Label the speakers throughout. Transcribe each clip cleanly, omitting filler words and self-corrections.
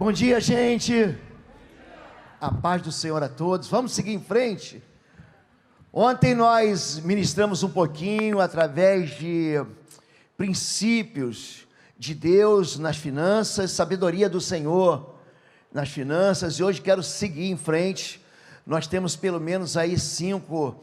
Speaker 1: Bom dia, gente. A paz do Senhor a todos. Vamos seguir em frente. Ontem nós ministramos um pouquinho através de princípios de Deus nas finanças, sabedoria do Senhor nas finanças, e hoje quero seguir em frente. Nós temos pelo menos aí cinco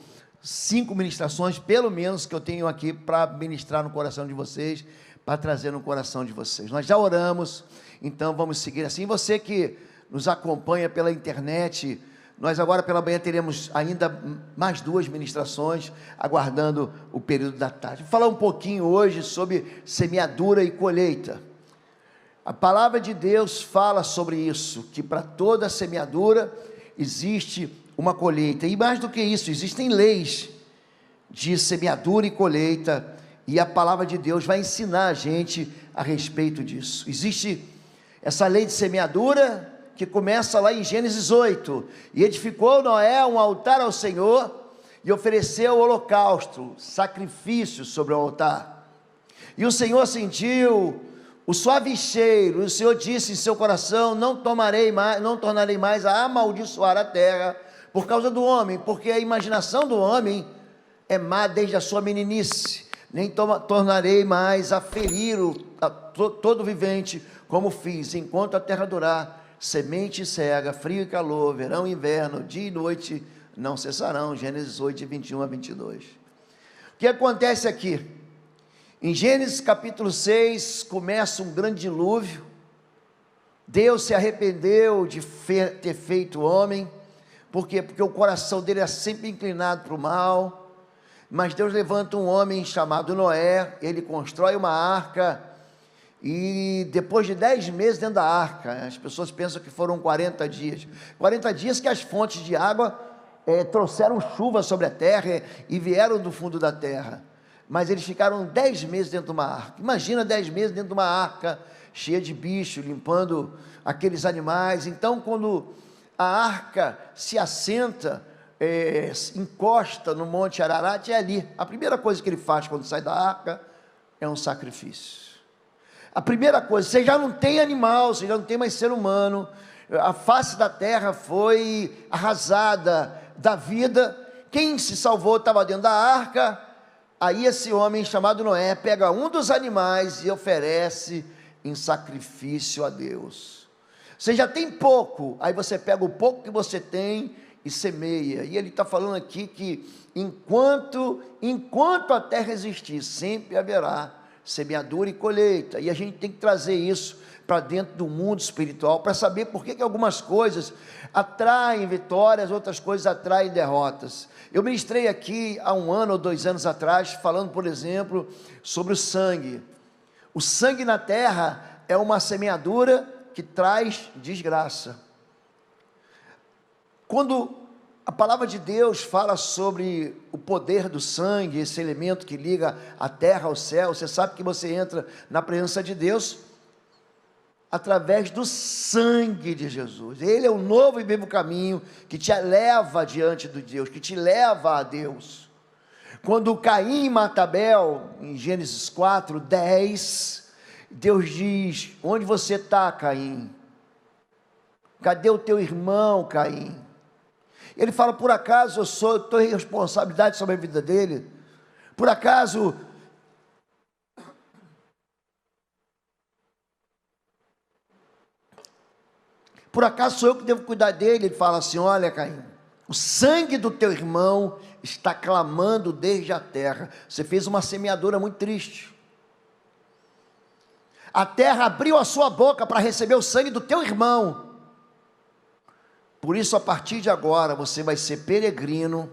Speaker 1: ministrações, pelo menos, que eu tenho aqui para ministrar no coração de vocês, para trazer no coração de vocês. Nós já oramos, então vamos seguir assim. Você que nos acompanha pela internet, nós agora pela manhã teremos ainda mais 2 ministrações, aguardando o período da tarde. Vou falar um pouquinho hoje sobre semeadura e colheita. A palavra de Deus fala sobre isso, que para toda semeadura existe uma colheita, e mais do que isso, existem leis de semeadura e colheita, e a palavra de Deus vai ensinar a gente a respeito disso. Existe essa lei de semeadura, que começa lá em Gênesis 8, e edificou Noé um altar ao Senhor, e ofereceu holocausto, sacrifício sobre o altar, e o Senhor sentiu o suave cheiro, e o Senhor disse em seu coração: não tornarei mais a amaldiçoar a terra, por causa do homem, porque a imaginação do homem é má desde a sua meninice, nem tornarei mais a ferir todo vivente, como fiz, enquanto a terra durar, semente e cega, frio e calor, verão e inverno, dia e noite, não cessarão. Gênesis 8, 21 a 22. O que acontece aqui? Em Gênesis capítulo 6, começa um grande dilúvio. Deus se arrependeu de ter feito o homem. Por quê? Porque o coração dele é sempre inclinado para o mal, mas Deus levanta um homem chamado Noé, ele constrói uma arca, e depois de 10 meses dentro da arca, as pessoas pensam que foram 40 dias que as fontes de água trouxeram chuva sobre a terra e vieram do fundo da terra, mas eles ficaram 10 meses dentro de uma arca. Imagina 10 meses dentro de uma arca, cheia de bicho, limpando aqueles animais. Então quando a arca se assenta, encosta no Monte Ararat, é ali, a primeira coisa que ele faz quando sai da arca é um sacrifício. A primeira coisa, você já não tem animal, você já não tem mais ser humano, a face da terra foi arrasada da vida. Quem se salvou estava dentro da arca. Aí esse homem chamado Noé pega um dos animais e oferece em sacrifício a Deus. Você já tem pouco, aí você pega o pouco que você tem e semeia. E ele está falando aqui que enquanto a terra existir, sempre haverá semeadura e colheita, e a gente tem que trazer isso para dentro do mundo espiritual, para saber por que algumas coisas atraem vitórias, outras coisas atraem derrotas. Eu ministrei aqui há 1 ano ou 2 anos atrás, falando, por exemplo, sobre o sangue. O sangue na terra é uma semeadura que traz desgraça. Quando a palavra de Deus fala sobre o poder do sangue, esse elemento que liga a terra ao céu, você sabe que você entra na presença de Deus através do sangue de Jesus. Ele é o novo e vivo caminho que te leva diante de Deus, que te leva a Deus. Quando Caim mata Abel, em Gênesis 4, 10, Deus diz: onde você está, Caim? Cadê o teu irmão, Caim? Ele fala: por acaso eu tenho responsabilidade sobre a vida dele? Por acaso sou eu que devo cuidar dele? Ele fala assim: olha, Caim, o sangue do teu irmão está clamando desde a terra. Você fez uma semeadura muito triste. A terra abriu a sua boca para receber o sangue do teu irmão. Por isso, a partir de agora, você vai ser peregrino,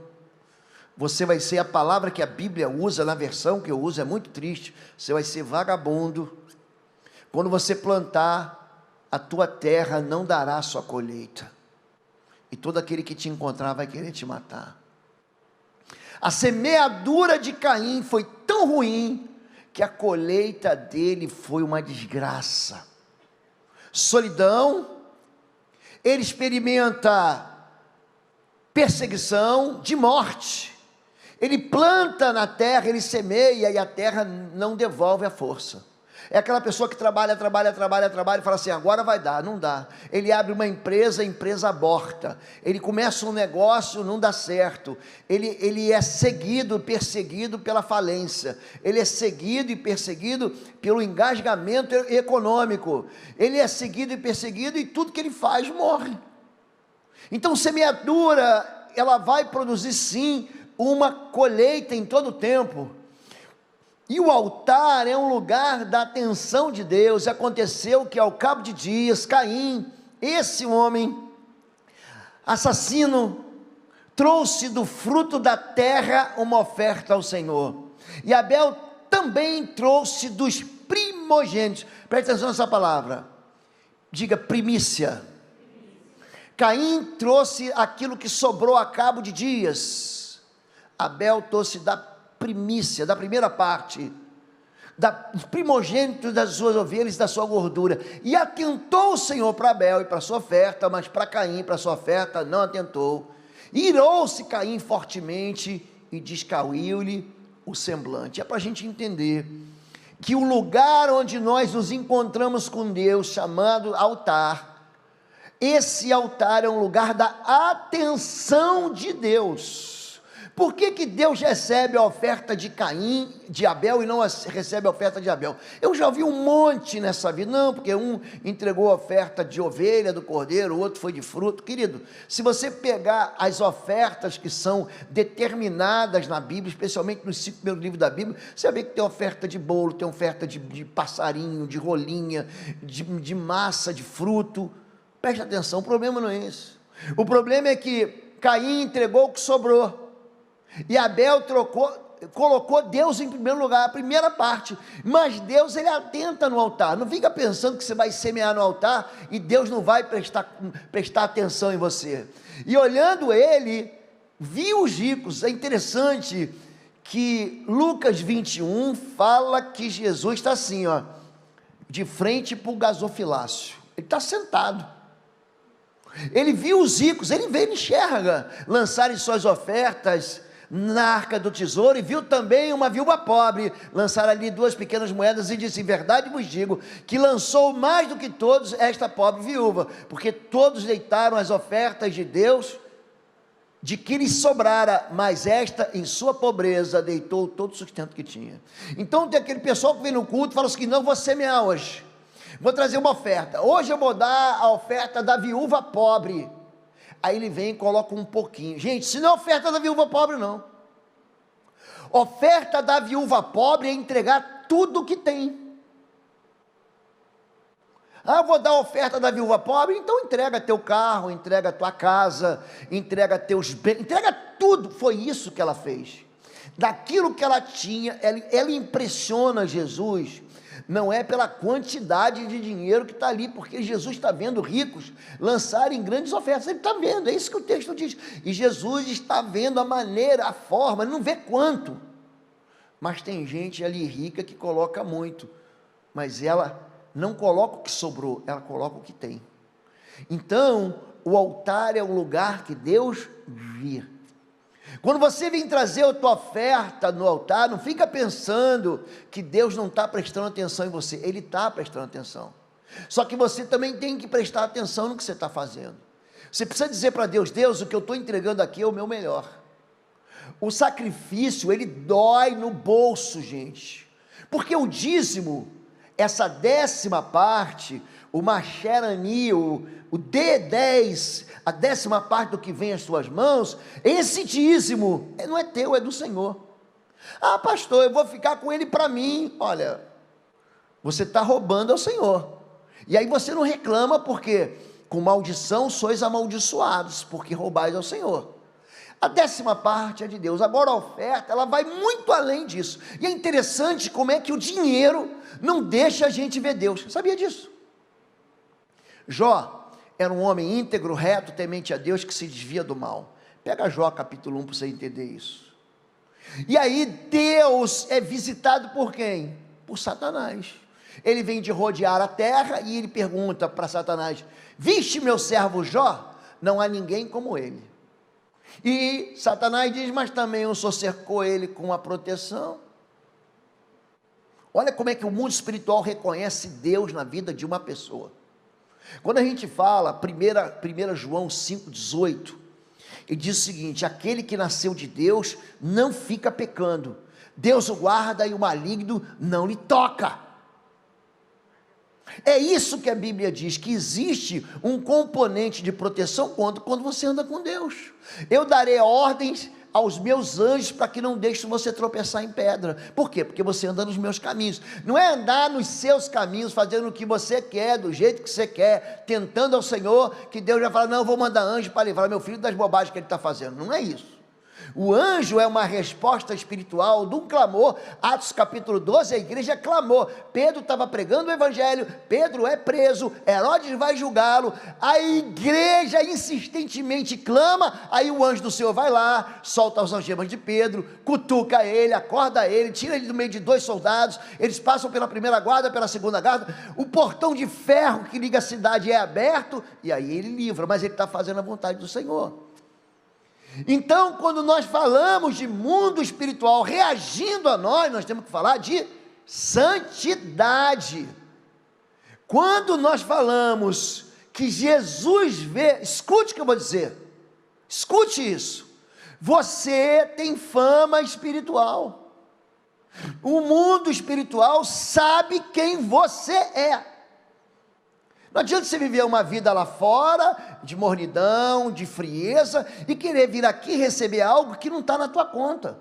Speaker 1: você vai ser, a palavra que a Bíblia usa, na versão que eu uso, é muito triste, você vai ser vagabundo. Quando você plantar, a tua terra não dará sua colheita, e todo aquele que te encontrar vai querer te matar. A semeadura de Caim foi tão ruim, que a colheita dele foi uma desgraça. Solidão, ele experimenta perseguição de morte. Ele planta na terra, ele semeia, e a terra não devolve a força. É aquela pessoa que trabalha e fala assim, agora vai dar, não dá. Ele abre uma empresa, a empresa aborta. Ele começa um negócio, não dá certo. Ele é seguido, perseguido pela falência. Ele é seguido e perseguido pelo engasgamento econômico. Ele é seguido e perseguido e tudo que ele faz morre. Então, semeadura, ela vai produzir sim uma colheita em todo o tempo. E o altar é um lugar da atenção de Deus. E aconteceu que ao cabo de dias, Caim, esse homem assassino, trouxe do fruto da terra uma oferta ao Senhor. E Abel também trouxe dos primogênitos. Preste atenção nessa palavra. Diga primícia. Caim trouxe aquilo que sobrou a cabo de dias. Abel trouxe da primícia, da primeira parte, primogênito das suas ovelhas e da sua gordura, e atentou o Senhor para Abel e para sua oferta, mas para Caim, para sua oferta, não atentou. Irou-se Caim fortemente e descaiu-lhe o semblante. É para a gente entender que o lugar onde nós nos encontramos com Deus, chamado altar, esse altar é um lugar da atenção de Deus. Por que Deus recebe a oferta de Caim, de Abel, e não recebe a oferta de Abel? Eu já vi um monte nessa vida, não, porque um entregou a oferta de ovelha, do cordeiro, o outro foi de fruto. Querido, se você pegar as ofertas que são determinadas na Bíblia, especialmente nos 5 primeiros livros da Bíblia, você vai ver que tem oferta de bolo, tem oferta de passarinho, de rolinha, de massa, de fruto. Preste atenção, o problema não é esse. O problema é que Caim entregou o que sobrou, e Abel colocou Deus em primeiro lugar, a primeira parte. Mas Deus, ele atenta no altar. Não fica pensando que você vai semear no altar e Deus não vai prestar atenção em você. E olhando ele, viu os ricos. É interessante que Lucas 21 fala que Jesus está assim, ó, de frente para o gasofilácio. Ele está sentado. Ele viu os ricos, ele enxerga lançarem suas ofertas na arca do tesouro, e viu também uma viúva pobre lançar ali 2 pequenas moedas, e disse, em verdade vos digo, que lançou mais do que todos esta pobre viúva, porque todos deitaram as ofertas de Deus, de que lhes sobrara, mas esta, em sua pobreza, deitou todo o sustento que tinha. Então tem aquele pessoal que vem no culto e fala assim, não, vou semear hoje, vou trazer uma oferta, hoje eu vou dar a oferta da viúva pobre. Aí ele vem e coloca um pouquinho. Gente, isso não é oferta da viúva pobre, não. Oferta da viúva pobre é entregar tudo o que tem. Ah, eu vou dar a oferta da viúva pobre, então entrega teu carro, entrega tua casa, entrega teus bens, entrega tudo. Foi isso que ela fez. Daquilo que ela tinha, ela impressiona Jesus. Não é pela quantidade de dinheiro que está ali, porque Jesus está vendo ricos lançarem grandes ofertas, ele está vendo, é isso que o texto diz, e Jesus está vendo a maneira, a forma, ele não vê quanto, mas tem gente ali rica que coloca muito, mas ela não coloca o que sobrou, ela coloca o que tem. Então, o altar é um lugar que Deus vê. Quando você vem trazer a tua oferta no altar, não fica pensando que Deus não está prestando atenção em você, Ele está prestando atenção, só que você também tem que prestar atenção no que você está fazendo. Você precisa dizer para Deus, Deus, o que eu estou entregando aqui é o meu melhor. O sacrifício, ele dói no bolso, gente, porque o dízimo, essa 10ª parte, o Macherani, o D10, a 10ª parte do que vem às suas mãos, esse dízimo não é teu, é do Senhor. Ah, pastor, eu vou ficar com ele para mim. Olha, você está roubando ao Senhor, e aí você não reclama, porque com maldição sois amaldiçoados, porque roubais ao Senhor. A 10ª parte é de Deus. Agora a oferta, ela vai muito além disso, e é interessante como é que o dinheiro não deixa a gente ver Deus. Sabia disso? Jó era um homem íntegro, reto, temente a Deus, que se desvia do mal. Pega Jó capítulo 1 para você entender isso. E aí Deus é visitado por quem? Por Satanás. Ele vem de rodear a terra e ele pergunta para Satanás, viste meu servo Jó? Não há ninguém como ele. E Satanás diz, mas também o Senhor cercou ele com a proteção. Olha como é que o mundo espiritual reconhece Deus na vida de uma pessoa. Quando a gente fala, 1 João 5,18, ele diz o seguinte: aquele que nasceu de Deus não fica pecando, Deus o guarda e o maligno não lhe toca. É isso que a Bíblia diz, que existe um componente de proteção quando você anda com Deus. Eu darei ordens aos meus anjos para que não deixem você tropeçar em pedra. Por quê? Porque você anda nos meus caminhos. Não é andar nos seus caminhos, fazendo o que você quer, do jeito que você quer, tentando ao Senhor, que Deus vai falar: não, eu vou mandar anjo para livrar meu filho das bobagens que ele está fazendo. Não é isso. O anjo é uma resposta espiritual de um clamor. Atos capítulo 12, a igreja clamou. Pedro estava pregando o evangelho, Pedro é preso, Herodes vai julgá-lo, a igreja insistentemente clama, aí o anjo do Senhor vai lá, solta as algemas de Pedro, cutuca ele, acorda ele, tira ele do meio de 2 soldados, eles passam pela primeira guarda, pela segunda guarda, o portão de ferro que liga a cidade é aberto, e aí ele livra, mas ele está fazendo a vontade do Senhor. Então, quando nós falamos de mundo espiritual reagindo a nós temos que falar de santidade. Quando nós falamos que Jesus vê, escute o que eu vou dizer, escute isso, você tem fama espiritual, o mundo espiritual sabe quem você é. Não adianta você viver uma vida lá fora, de mornidão, de frieza, e querer vir aqui receber algo que não está na tua conta.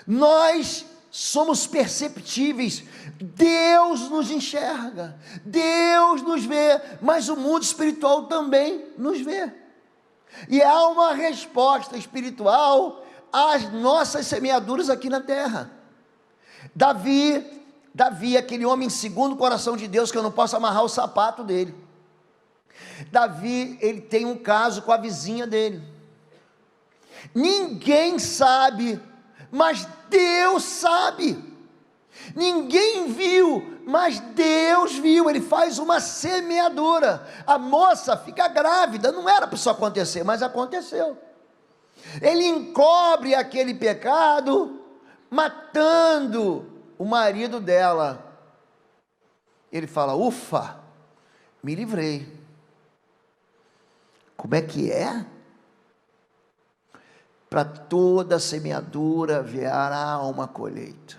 Speaker 1: Nós somos perceptíveis, Deus nos enxerga, Deus nos vê, mas o mundo espiritual também nos vê. E há uma resposta espiritual às nossas semeaduras aqui na terra. Davi, aquele homem segundo o coração de Deus, que eu não posso amarrar o sapato dele. Davi, ele tem um caso com a vizinha dele. Ninguém sabe, mas Deus sabe. Ninguém viu, mas Deus viu. Ele faz uma semeadura. A moça fica grávida, não era para isso acontecer, mas aconteceu. Ele encobre aquele pecado, matando o marido dela. Ele fala: ufa, me livrei. Como é que é? Para toda semeadura haverá uma colheita.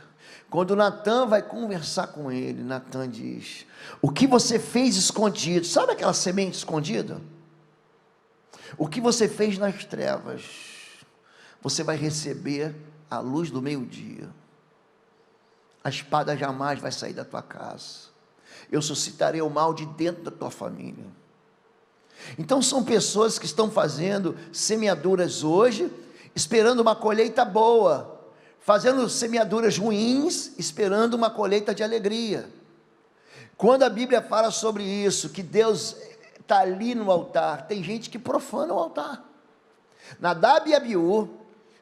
Speaker 1: Quando Natan vai conversar com ele, Natan diz: o que você fez escondido, sabe aquela semente escondida? O que você fez nas trevas, você vai receber a luz do meio-dia. A espada jamais vai sair da tua casa. Eu suscitarei o mal de dentro da tua família. Então são pessoas que estão fazendo semeaduras hoje, esperando uma colheita boa, fazendo semeaduras ruins, esperando uma colheita de alegria. Quando a Bíblia fala sobre isso, que Deus está ali no altar, tem gente que profana o altar. Nadab e Abiú,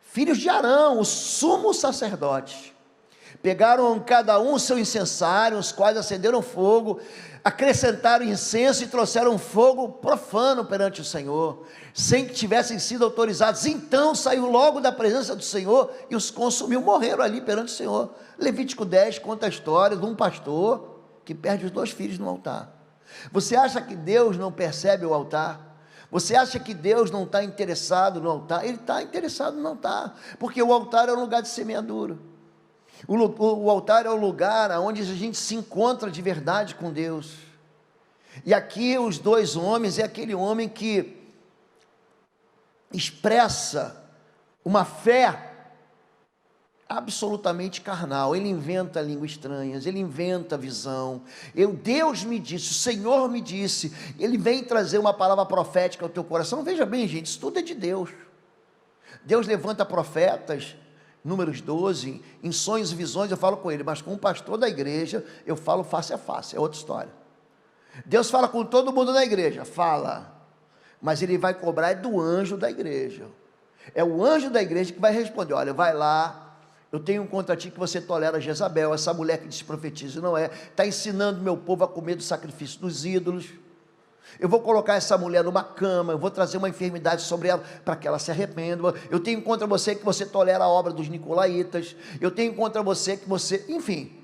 Speaker 1: filhos de Arão, o sumo sacerdote, pegaram cada um o seu incensário, os quais acenderam fogo, acrescentaram incenso e trouxeram fogo profano perante o Senhor, sem que tivessem sido autorizados. Então saiu logo da presença do Senhor e os consumiu, morreram ali perante o Senhor. Levítico 10 conta a história de um pastor que perde os 2 filhos no altar. Você acha que Deus não percebe o altar? Você acha que Deus não está interessado no altar? Ele está interessado no altar, porque o altar é um lugar de semeadura. O altar é o lugar onde a gente se encontra de verdade com Deus. E aqui os 2 homens, é aquele homem que expressa uma fé absolutamente carnal. Ele inventa línguas estranhas, ele inventa visão. Deus me disse, o Senhor me disse. Ele vem trazer uma palavra profética ao teu coração. Veja bem, gente, isso tudo é de Deus. Deus levanta profetas. Números 12, em sonhos e visões eu falo com ele, mas com o pastor da igreja eu falo face a face, é outra história. Deus fala com todo mundo na igreja, fala, mas ele vai cobrar do anjo da igreja. É o anjo da igreja que vai responder: olha, vai lá, eu tenho contra ti que você tolera Jezabel, essa mulher que desprofetiza, não é, está ensinando meu povo a comer do sacrifício dos ídolos. Eu vou colocar essa mulher numa cama, eu vou trazer uma enfermidade sobre ela, para que ela se arrependa. Eu tenho contra você que você tolera a obra dos nicolaítas, eu tenho contra você que você, enfim.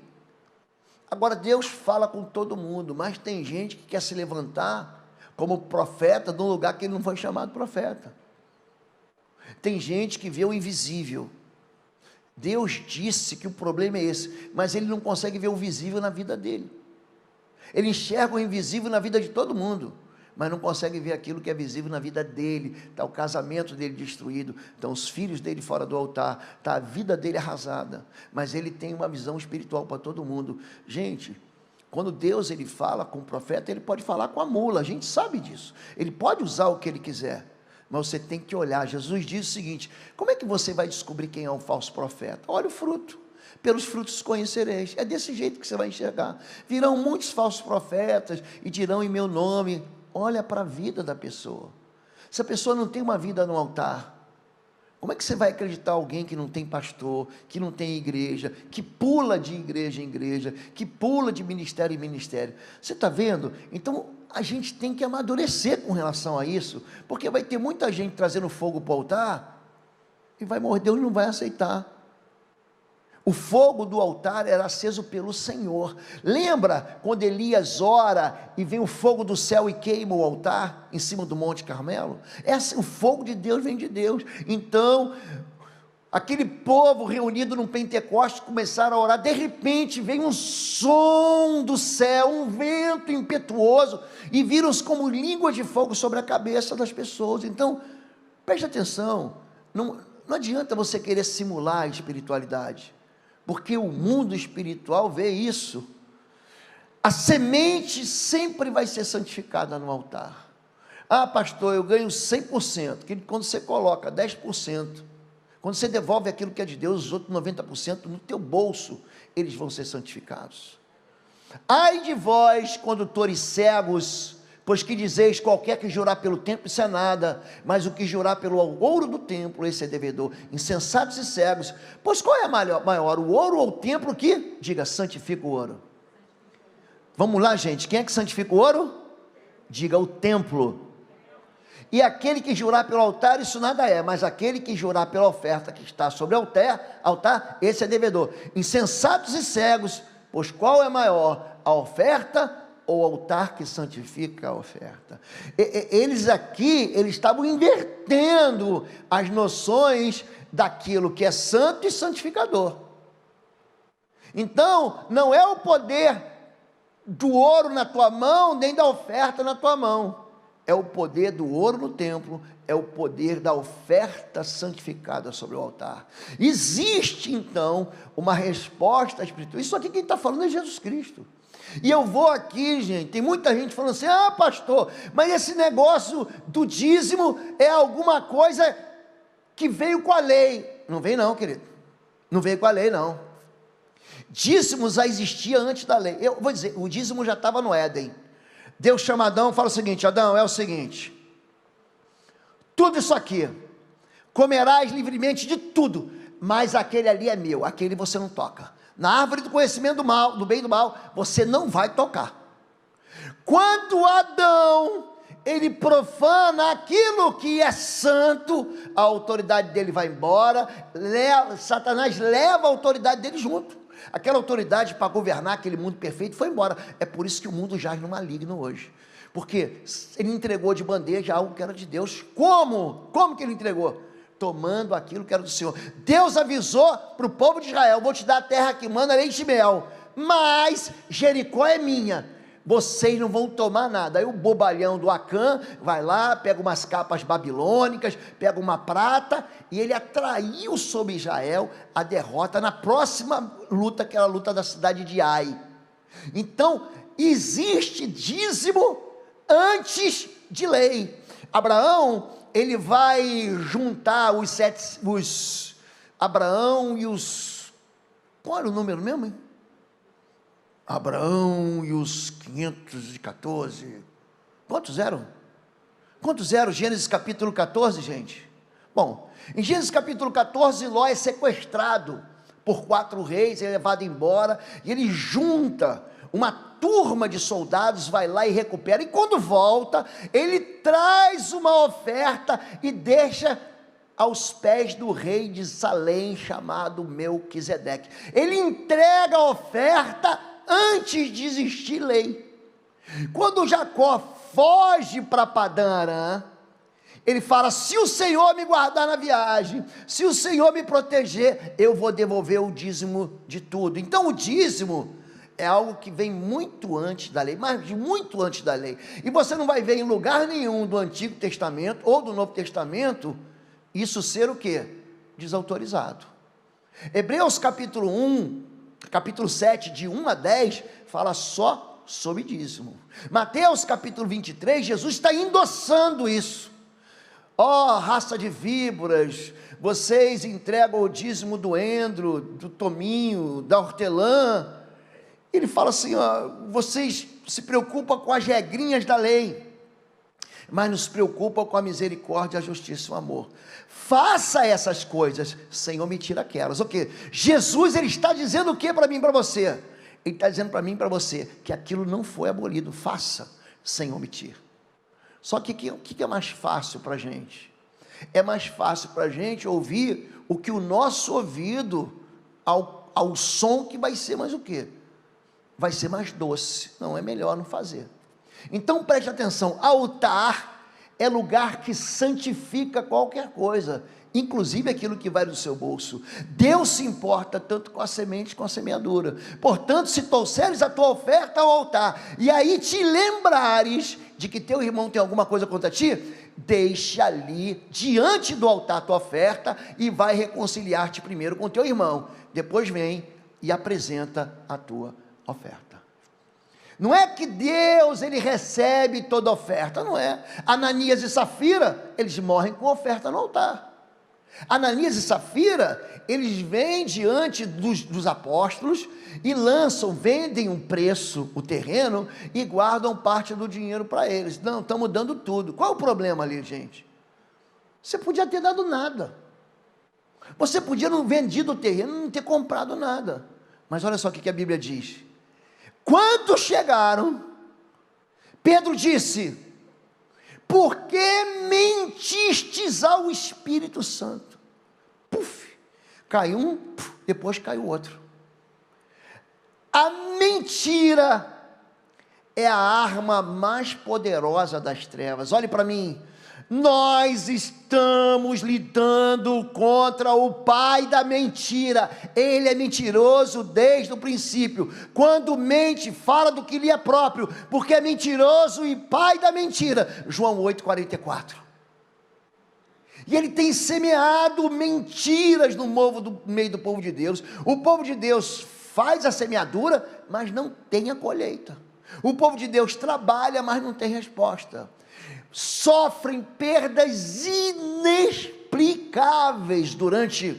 Speaker 1: Agora Deus fala com todo mundo, mas tem gente que quer se levantar como profeta de um lugar que ele não foi chamado profeta. Tem gente que vê o invisível. Deus disse que o problema é esse, mas ele não consegue ver o visível na vida dele. Ele enxerga o invisível na vida de todo mundo, mas não consegue ver aquilo que é visível na vida dele. Está o casamento dele destruído, estão os filhos dele fora do altar, está a vida dele arrasada, mas ele tem uma visão espiritual para todo mundo. Gente, quando Deus ele fala com o profeta, ele pode falar com a mula, a gente sabe disso, ele pode usar o que ele quiser, mas você tem que olhar. Jesus diz o seguinte: como é que você vai descobrir quem é um falso profeta? Olha o fruto. Pelos frutos conhecereis. É desse jeito que você vai enxergar. Virão muitos falsos profetas e dirão em meu nome. Olha para a vida da pessoa. Se a pessoa não tem uma vida no altar, como é que você vai acreditar alguém que não tem pastor, que não tem igreja, que pula de igreja em igreja, que pula de ministério em ministério? Você está vendo? Então a gente tem que amadurecer com relação a isso, porque vai ter muita gente trazendo fogo para o altar e vai morrer, Deus não vai aceitar. O fogo do altar era aceso pelo Senhor. Lembra quando Elias ora e vem o fogo do céu e queima o altar em cima do Monte Carmelo? O fogo de Deus vem de Deus. Então, aquele povo reunido no Pentecostes começaram a orar. De repente veio um som do céu, um vento impetuoso, e viram-se como línguas de fogo sobre a cabeça das pessoas. Então, preste atenção, não adianta você querer simular a espiritualidade, porque o mundo espiritual vê isso. A semente sempre vai ser santificada no altar. Ah, pastor, eu ganho 100%, que quando você coloca 10%, quando você devolve aquilo que é de Deus, os outros 90% no teu bolso, eles vão ser santificados. Ai de vós, condutores cegos, pois que dizeis, qualquer que jurar pelo templo, isso é nada, mas o que jurar pelo ouro do templo, esse é devedor. Insensatos e cegos, pois qual é maior, o ouro ou o templo que, diga, santifica o ouro? Vamos lá, gente, quem é que santifica o ouro? Diga, o templo. E aquele que jurar pelo altar, isso nada é, mas aquele que jurar pela oferta que está sobre o altar, esse é devedor. Insensatos e cegos, pois qual é maior, a oferta ou o altar que santifica a oferta? Eles estavam invertendo as noções daquilo que é santo e santificador. Então, não é o poder do ouro na tua mão, nem da oferta na tua mão. É o poder do ouro no templo, é o poder da oferta santificada sobre o altar. Existe, então, uma resposta espiritual. Isso aqui quem está falando é Jesus Cristo. E eu vou aqui, gente, tem muita gente falando assim, ah, pastor, mas esse negócio do dízimo é alguma coisa que veio com a lei. Não veio não, querido, não veio com a lei não. Dízimo já existia antes da lei. Eu vou dizer, o dízimo já estava no Éden. Deus chama Adão, fala o seguinte, Adão, é o seguinte, tudo isso aqui, comerás livremente de tudo, mas aquele ali é meu, aquele você não toca. Na árvore do conhecimento do mal, do bem e do mal, você não vai tocar. Quando Adão, ele profana aquilo que é santo, a autoridade dele vai embora, Satanás leva a autoridade dele junto. Aquela autoridade para governar aquele mundo perfeito foi embora. É por isso que o mundo jaz no maligno hoje, porque ele entregou de bandeja algo que era de Deus. Como que ele entregou? Tomando aquilo que era do Senhor. Deus avisou para o povo de Israel, vou te dar a terra que manda leite e mel, mas Jericó é minha, vocês não vão tomar nada. Aí o bobalhão do Acã vai lá, pega umas capas babilônicas, pega uma prata, e ele atraiu sobre Israel a derrota na próxima luta, que era a luta da cidade de Ai. Então, existe dízimo antes de lei. Abraão, ele vai juntar Abraão e os, qual era o número mesmo, hein? Abraão e os 514, quantos eram? Gênesis capítulo 14, gente? Bom, em Gênesis capítulo 14, Ló é sequestrado por 4 reis, é levado embora, e ele junta uma turma de soldados vai lá e recupera, e quando volta, ele traz uma oferta e deixa aos pés do rei de Salém, chamado Melquisedeque. Ele entrega a oferta antes de existir lei. Quando Jacó foge para Padã Arã, ele fala: se o Senhor me guardar na viagem, se o Senhor me proteger, eu vou devolver o dízimo de tudo. Então o dízimo é algo que vem muito antes da lei, mas muito antes da lei, e você não vai ver em lugar nenhum do Antigo Testamento ou do Novo Testamento isso ser o quê? Desautorizado. Hebreus capítulo 1, capítulo 7, de 1 a 10, fala só sobre dízimo. Mateus capítulo 23, Jesus está endossando isso. Ó, raça de víboras, vocês entregam o dízimo do endro, do tominho, da hortelã. Ele fala assim, ó, vocês se preocupam com as regrinhas da lei, mas nos preocupam com a misericórdia, a justiça e o amor. Faça essas coisas sem omitir aquelas. O quê? Jesus, ele está dizendo o que para mim e para você? Ele está dizendo para mim e para você que aquilo não foi abolido. Faça sem omitir. Só que o que é mais fácil para a gente? É mais fácil para a gente ouvir o que o nosso ouvido, ao som que vai ser mais o quê? Vai ser mais doce. Não, é melhor não fazer. Então preste atenção, altar é lugar que santifica qualquer coisa, inclusive aquilo que vai do seu bolso. Deus se importa tanto com a semente, com a semeadura. Portanto, se trouxeres a tua oferta ao altar, e aí te lembrares de que teu irmão tem alguma coisa contra ti, deixa ali, diante do altar, a tua oferta, e vai reconciliar-te primeiro com teu irmão, depois vem e apresenta a tua oferta. Não é que Deus, ele recebe toda oferta, não é. Ananias e Safira, eles morrem com oferta no altar. Ananias e Safira, eles vêm diante dos apóstolos e vendem um preço, o terreno, e guardam parte do dinheiro para eles. Não, estamos dando tudo. Qual é o problema ali, gente? Você podia ter dado nada. Você podia não vendido o terreno, não ter comprado nada. Mas olha só o que a Bíblia diz. Quando chegaram, Pedro disse: por que mentistes ao Espírito Santo? Puf, caiu um, depois caiu o outro. A mentira é a arma mais poderosa das trevas. Olhe para mim, nós estamos lidando contra o pai da mentira. Ele é mentiroso desde o princípio. Quando mente, fala do que lhe é próprio, porque é mentiroso e pai da mentira. João 8,44. E ele tem semeado mentiras no meio do povo de Deus. O povo de Deus faz a semeadura, mas não tem a colheita. O povo de Deus trabalha, mas não tem resposta. Sofrem perdas inexplicáveis. Durante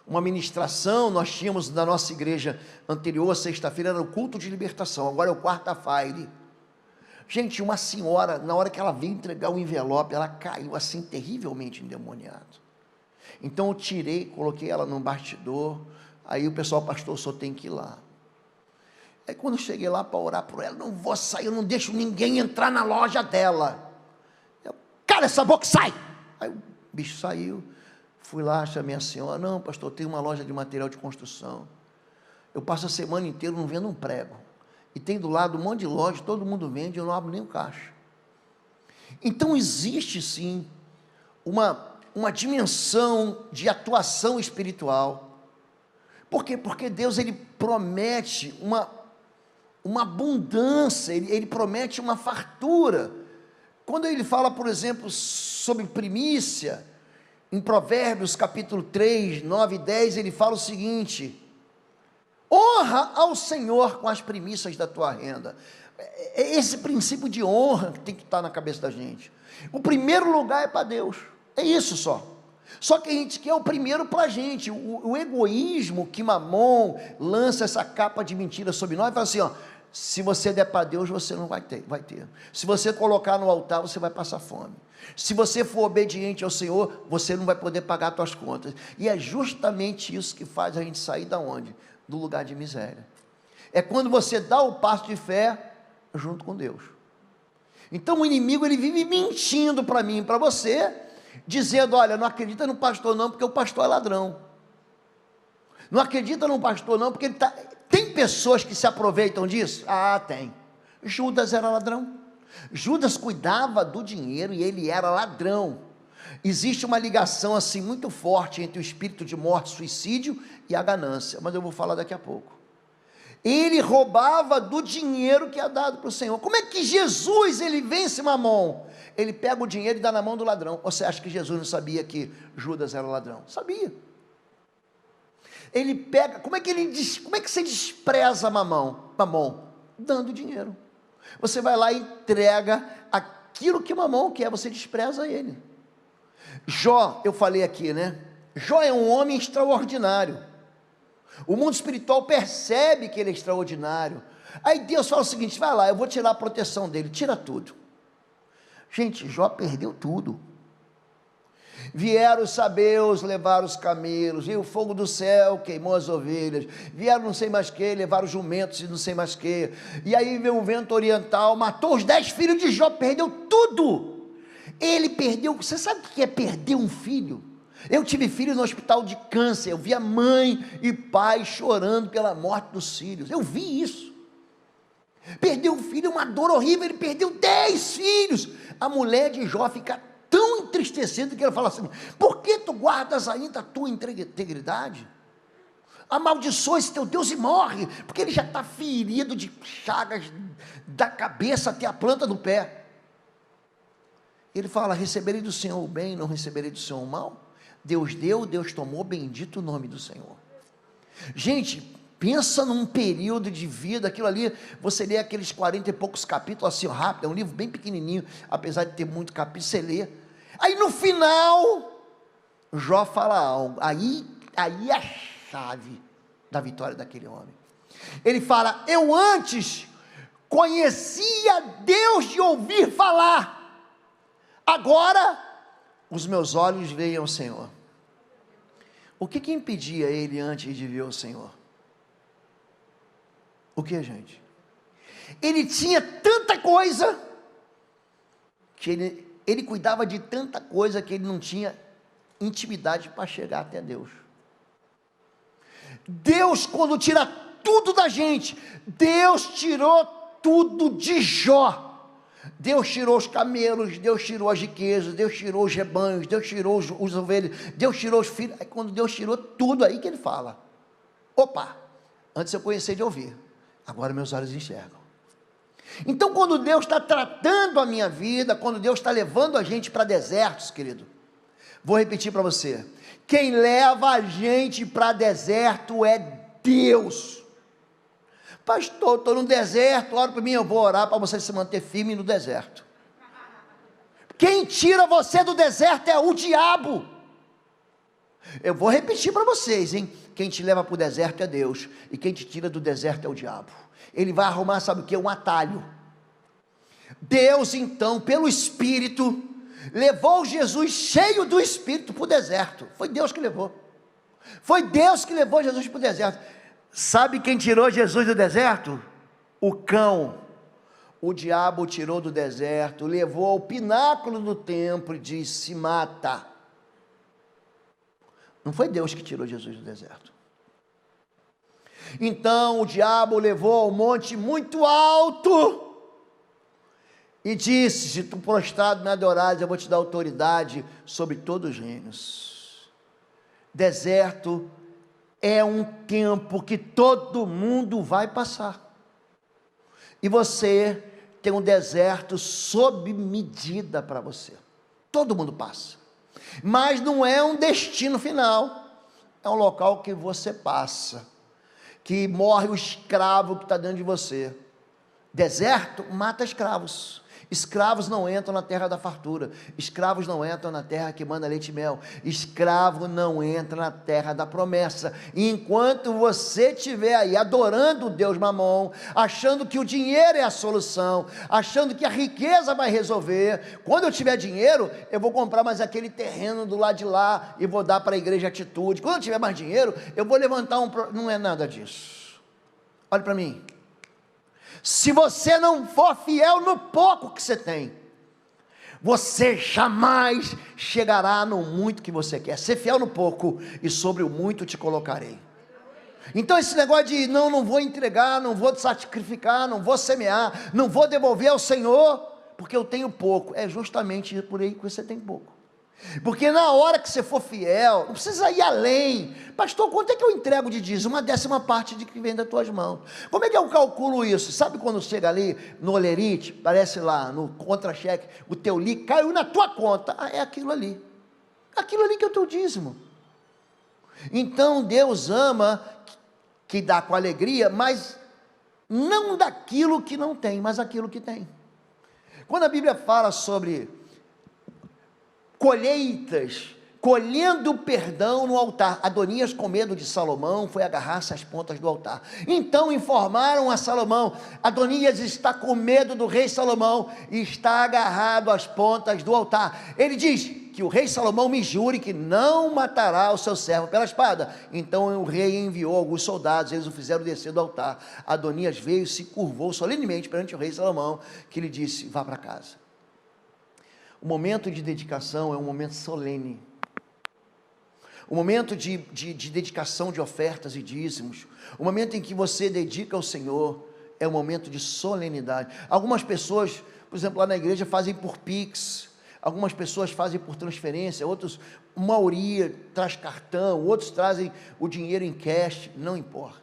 Speaker 1: uma ministração, nós tínhamos na nossa igreja anterior, sexta-feira, era o culto de libertação, agora é o quarta-feira. Gente, uma senhora, na hora que ela veio entregar o envelope, ela caiu assim terrivelmente endemoniada. Então eu tirei, coloquei ela num bastidor, aí o pessoal: pastor, só tem que ir lá. Aí quando eu cheguei lá para orar por ela, não vou sair, eu não deixo ninguém entrar na loja dela. Cala essa boca e sai! Aí o bicho saiu, fui lá, chamei a senhora: não, pastor, tem uma loja de material de construção. Eu passo a semana inteira não vendo um prego. E tem do lado um monte de loja, todo mundo vende, eu não abro nem o caixa. Então existe sim uma dimensão de atuação espiritual. Por quê? Porque Deus, ele promete uma abundância, ele promete uma fartura. Quando ele fala, por exemplo, sobre primícia, em Provérbios capítulo 3, 9 e 10, ele fala o seguinte: honra ao Senhor com as primícias da tua renda. É esse princípio de honra que tem que estar na cabeça da gente. O primeiro lugar é para Deus, é isso só. Só que a gente quer o primeiro para a gente. O egoísmo que Mamon lança essa capa de mentira sobre nós, fala assim, ó: se você der para Deus, você não vai ter. Se você colocar no altar, você vai passar fome. Se você for obediente ao Senhor, você não vai poder pagar as suas contas. E é justamente isso que faz a gente sair da onde? Do lugar de miséria. É quando você dá o passo de fé junto com Deus. Então o inimigo, ele vive mentindo para mim e para você, dizendo: olha, não acredita no pastor não, porque o pastor é ladrão. Não acredita no pastor não, porque ele tá... Tem pessoas que se aproveitam disso? Ah, tem. Judas era ladrão. Judas cuidava do dinheiro e ele era ladrão. Existe uma ligação assim muito forte entre o espírito de morte, suicídio e a ganância, mas eu vou falar daqui a pouco. Ele roubava do dinheiro que é dado para o Senhor. Como é que Jesus, ele vence Mamon? Ele pega o dinheiro e dá na mão do ladrão. Você acha que Jesus não sabia que Judas era ladrão? Sabia. Ele pega, como é que você despreza Mamon? Dando dinheiro. Você vai lá e entrega aquilo que Mamon quer, você despreza ele. Jó, eu falei aqui, né? Jó é um homem extraordinário. O mundo espiritual percebe que ele é extraordinário. Aí Deus fala o seguinte: vai lá, eu vou tirar a proteção dele. Tira tudo. Gente, Jó perdeu tudo. Vieram os sabeus, levaram os camelos, veio o fogo do céu, queimou as ovelhas, vieram não sei mais que, levaram os jumentos e não sei mais que, e aí veio o vento oriental, matou os 10 filhos de Jó, perdeu tudo. Ele perdeu. Você sabe o que é perder um filho? Eu tive filho no hospital de câncer, eu vi a mãe e pai chorando pela morte dos filhos, eu vi isso. Perdeu um filho, uma dor horrível, ele perdeu 10 filhos. A mulher de Jó fica tão entristecida que ela fala assim: por que tu guardas ainda a tua integridade? Amaldiçoa esse teu Deus e morre, porque ele já está ferido de chagas da cabeça até a planta do pé. Ele fala: receberei do Senhor o bem, não receberei do Senhor o mal. Deus deu, Deus tomou, bendito o nome do Senhor. Gente, pensa num período de vida, aquilo ali, você lê aqueles 40 e poucos capítulos assim, rápido, é um livro bem pequenininho, apesar de ter muito capítulo, você lê. Aí no final, Jó fala algo, aí é a chave da vitória daquele homem. Ele fala: eu antes conhecia Deus de ouvir falar, agora os meus olhos veem o Senhor. O que impedia ele antes de ver o Senhor? O que, gente? Ele tinha tanta coisa, que ele cuidava de tanta coisa, que ele não tinha intimidade para chegar até Deus. Deus, quando tira tudo da gente, Deus tirou tudo de Jó. Deus tirou os camelos, Deus tirou as riquezas, Deus tirou os rebanhos, Deus tirou os ovelhas, Deus tirou os filhos. Aí quando Deus tirou tudo, aí que ele fala: opa, antes eu conhecia de ouvir, agora meus olhos enxergam. Então quando Deus está tratando a minha vida, quando Deus está levando a gente para desertos, querido, vou repetir para você: quem leva a gente para deserto é Deus. Pastor, estou no deserto, ora para mim, eu vou orar para você se manter firme no deserto. Quem tira você do deserto é o diabo. Eu vou repetir para vocês, hein? Quem te leva para o deserto é Deus, e quem te tira do deserto é o diabo. Ele vai arrumar, sabe o que? Um atalho. Deus então, pelo Espírito, levou Jesus cheio do Espírito para o deserto. Foi Deus que levou. Foi Deus que levou Jesus para o deserto. Sabe quem tirou Jesus do deserto? O cão. O diabo tirou do deserto, levou ao pináculo do templo e disse: mata. Não foi Deus que tirou Jesus do deserto. Então o diabo levou ao monte muito alto e disse: se tu prostrado me adorares, eu vou te dar autoridade sobre todos os reinos. Deserto é um tempo que todo mundo vai passar, e você tem um deserto sob medida para você. Todo mundo passa, mas não é um destino final, é um local que você passa, que morre o escravo que está dentro de você. Deserto mata escravos. Escravos não entram na terra da fartura, escravos não entram na terra que manda leite e mel, escravo não entra na terra da promessa. E enquanto você estiver aí adorando o Deus Mamon, achando que o dinheiro é a solução, achando que a riqueza vai resolver, quando eu tiver dinheiro, eu vou comprar mais aquele terreno do lado de lá e vou dar para a igreja Atitude, quando eu tiver mais dinheiro, eu vou levantar não é nada disso. olhe para mim, se você não for fiel no pouco que você tem, você jamais chegará no muito que você quer. Ser fiel no pouco, e sobre o muito te colocarei. Então esse negócio de não vou entregar, não vou sacrificar, não vou semear, não vou devolver ao Senhor, porque eu tenho pouco, é justamente por aí que você tem pouco. Porque na hora que você for fiel, não precisa ir além. Pastor, quanto é que eu entrego de dízimo? 1/10 parte de que vem das tuas mãos. Como é que eu calculo isso? Sabe quando chega ali no Olerite, parece lá no contra-cheque, o teu li caiu na tua conta. É aquilo ali. Aquilo ali que é o teu dízimo. Então Deus ama que dá com alegria, mas não daquilo que não tem, mas aquilo que tem. Quando a Bíblia fala sobre colheitas, colhendo perdão no altar, Adonias, com medo de Salomão, foi agarrar-se às pontas do altar. Então informaram a Salomão: Adonias está com medo do rei Salomão e está agarrado às pontas do altar. Ele diz que o rei Salomão me jure que não matará o seu servo pela espada. Então o rei enviou alguns soldados, eles o fizeram descer do altar. Adonias veio e se curvou solenemente perante o rei Salomão, que lhe disse: vá para casa. O momento de dedicação é um momento solene. O momento de dedicação de ofertas e dízimos, o momento em que você dedica ao Senhor, é um momento de solenidade. Algumas pessoas, por exemplo, lá na igreja fazem por Pix, algumas pessoas fazem por transferência, outros, a maioria traz cartão, outros trazem o dinheiro em cash, não importa.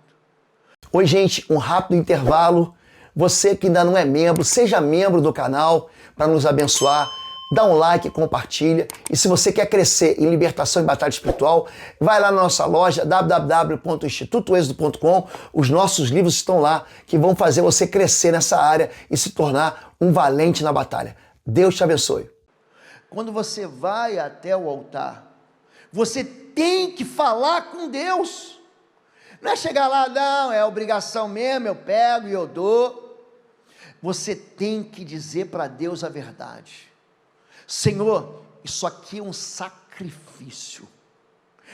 Speaker 1: Oi gente, um rápido intervalo. Você que ainda não é membro, seja membro do canal para nos abençoar. Dá um like, compartilha, e se você quer crescer em libertação e batalha espiritual, vai lá na nossa loja www.institutoexodo.com. Os nossos livros estão lá, que vão fazer você crescer nessa área e se tornar um valente na batalha. Deus te abençoe. Quando você vai até o altar, você tem que falar com Deus. Não é chegar lá, não, é obrigação mesmo, eu pego e eu dou. Você tem que dizer para Deus a verdade. Senhor, isso aqui é um sacrifício.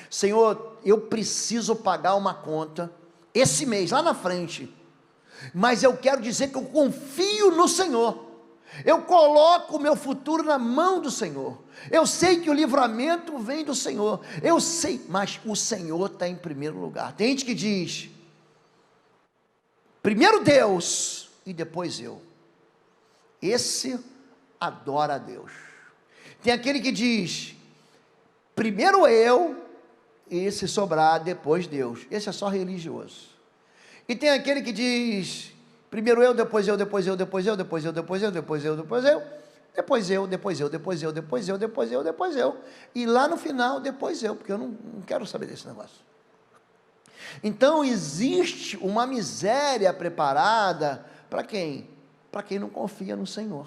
Speaker 1: Senhor, eu preciso pagar uma conta esse mês, lá na frente, mas eu quero dizer que eu confio no Senhor. Eu coloco o meu futuro na mão do Senhor. Eu sei que o livramento vem do Senhor. Eu sei, mas o Senhor está em primeiro lugar. Tem gente que diz: primeiro Deus e depois eu. Esse adora a Deus. Tem aquele que diz: primeiro eu, e se sobrar, depois Deus. Esse é só religioso. E tem aquele que diz: primeiro eu, depois eu, depois eu, depois eu, depois eu, depois eu, depois eu, depois eu, depois eu, depois eu, depois eu, depois eu, depois eu, depois eu, e lá no final, depois eu, porque eu não quero saber desse negócio. Então existe uma miséria preparada para quem? Para quem não confia no Senhor.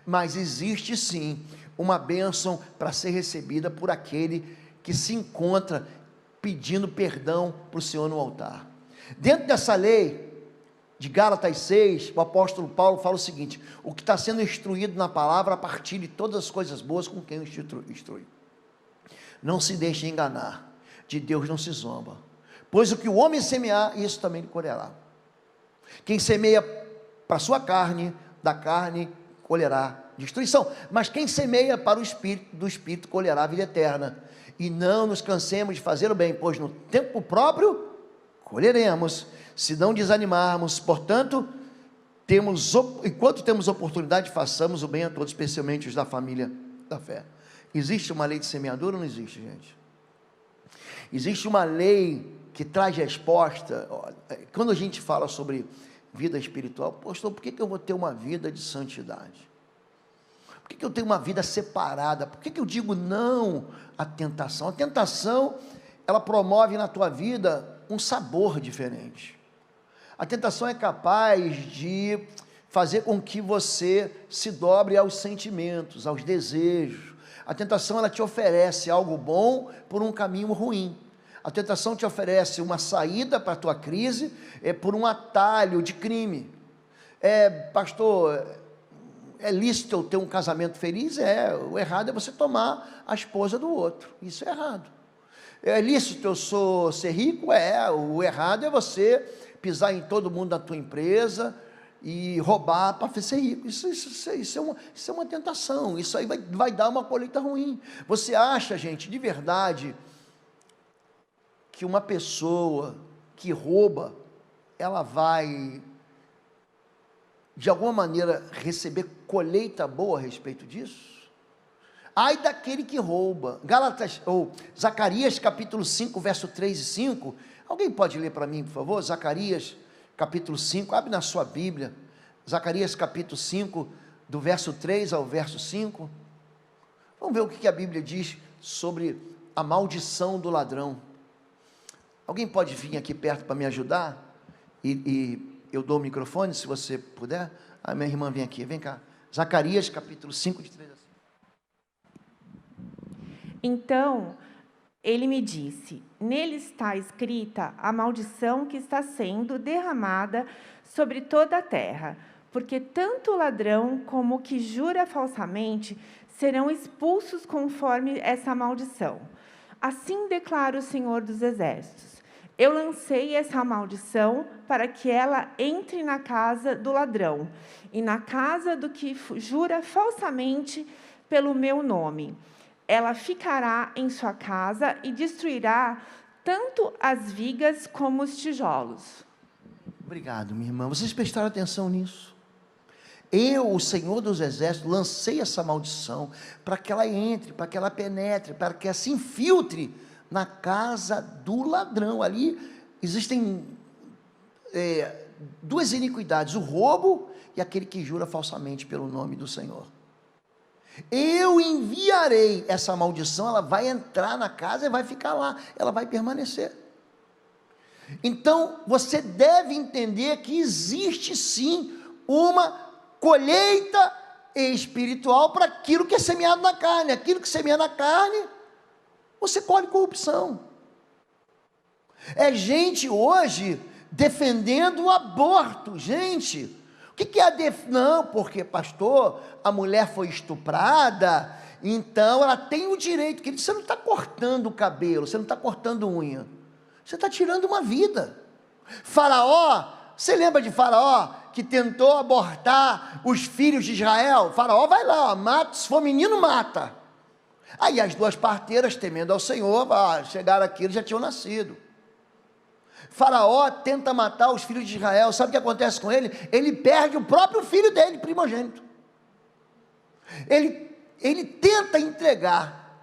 Speaker 1: Mas existe sim uma bênção para ser recebida por aquele que se encontra pedindo perdão para o Senhor no altar. Dentro dessa lei de Gálatas 6, o apóstolo Paulo fala o seguinte: o que está sendo instruído na palavra, a partir de todas as coisas boas com quem o instrui. Não se deixe enganar, de Deus não se zomba, pois o que o homem semear, isso também lhe colherá. Quem semeia para a sua carne, da carne colherá destruição, mas quem semeia para o Espírito, do Espírito colherá a vida eterna. E não nos cansemos de fazer o bem, pois no tempo próprio colheremos, se não desanimarmos. Portanto, enquanto temos oportunidade, façamos o bem a todos, especialmente os da família da fé. Existe uma lei de semeadura ou não existe, gente? Existe uma lei que traz resposta. Quando a gente fala sobre vida espiritual, pastor, por que eu vou ter uma vida de santidade? Por que eu tenho uma vida separada? Por que eu digo não à tentação? A tentação, ela promove na tua vida um sabor diferente. A tentação é capaz de fazer com que você se dobre aos sentimentos, aos desejos. A tentação, ela te oferece algo bom por um caminho ruim. A tentação te oferece uma saída para a tua crise por um atalho de crime. Pastor, é lícito eu ter um casamento feliz? O errado é você tomar a esposa do outro. Isso é errado. É lícito eu ser rico? O errado é você pisar em todo mundo da tua empresa e roubar para ser rico. Isso é uma tentação. Isso aí vai dar uma colheita ruim. Você acha, gente, de verdade, que uma pessoa que rouba, ela vai, de alguma maneira, receber colheita boa a respeito disso? Ai daquele que rouba. Zacarias capítulo 5, verso 3 e 5. Alguém pode ler para mim, por favor? Zacarias capítulo 5, abre na sua Bíblia. Zacarias capítulo 5, do verso 3 ao verso 5. Vamos ver o que a Bíblia diz sobre a maldição do ladrão. Alguém pode vir aqui perto para me ajudar? E eu dou o microfone, se você puder. A minha irmã vem aqui, vem cá. Zacarias capítulo 5, de 3 a 5.
Speaker 2: Então, ele me disse, nele está escrita a maldição que está sendo derramada sobre toda a terra, porque tanto o ladrão como o que jura falsamente serão expulsos conforme essa maldição. Assim declara o Senhor dos Exércitos. Eu lancei essa maldição para que ela entre na casa do ladrão e na casa do que jura falsamente pelo meu nome. Ela ficará em sua casa e destruirá tanto as vigas como os tijolos.
Speaker 1: Obrigado, minha irmã. Vocês prestaram atenção nisso? Eu, o Senhor dos Exércitos, lancei essa maldição para que ela entre, para que ela penetre, para que ela se infiltre na casa do ladrão. Ali existem duas iniquidades, o roubo e aquele que jura falsamente pelo nome do Senhor. Eu enviarei essa maldição, ela vai entrar na casa e vai ficar lá, ela vai permanecer. Então, você deve entender que existe sim uma colheita espiritual para aquilo que é semeado na carne. Aquilo que semeia na carne, você colhe corrupção. É gente hoje defendendo o aborto, gente. O que é não, porque pastor, a mulher foi estuprada, então ela tem o direito, que você não está cortando o cabelo, você não está cortando unha, você está tirando uma vida. Faraó, você lembra de Faraó, que tentou abortar os filhos de Israel? Faraó vai lá, mata, se for menino, mata. Aí as duas parteiras, temendo ao Senhor, chegaram aqui, eles já tinham nascido. Faraó tenta matar os filhos de Israel. Sabe o que acontece com ele? Ele perde o próprio filho dele, primogênito. Ele tenta entregar,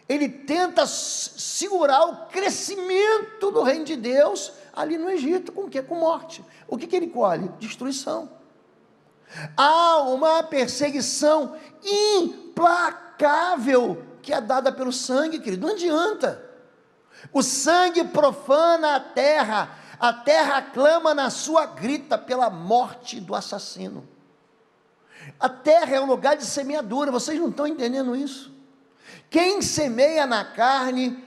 Speaker 1: ele tenta segurar o crescimento do reino de Deus ali no Egito. Com o quê? Com morte. O que ele colhe? Destruição. Há uma perseguição implacável que é dada pelo sangue, querido. Não adianta. O sangue profana a terra clama na sua grita pela morte do assassino. A terra é um lugar de semeadura, vocês não estão entendendo isso? Quem semeia na carne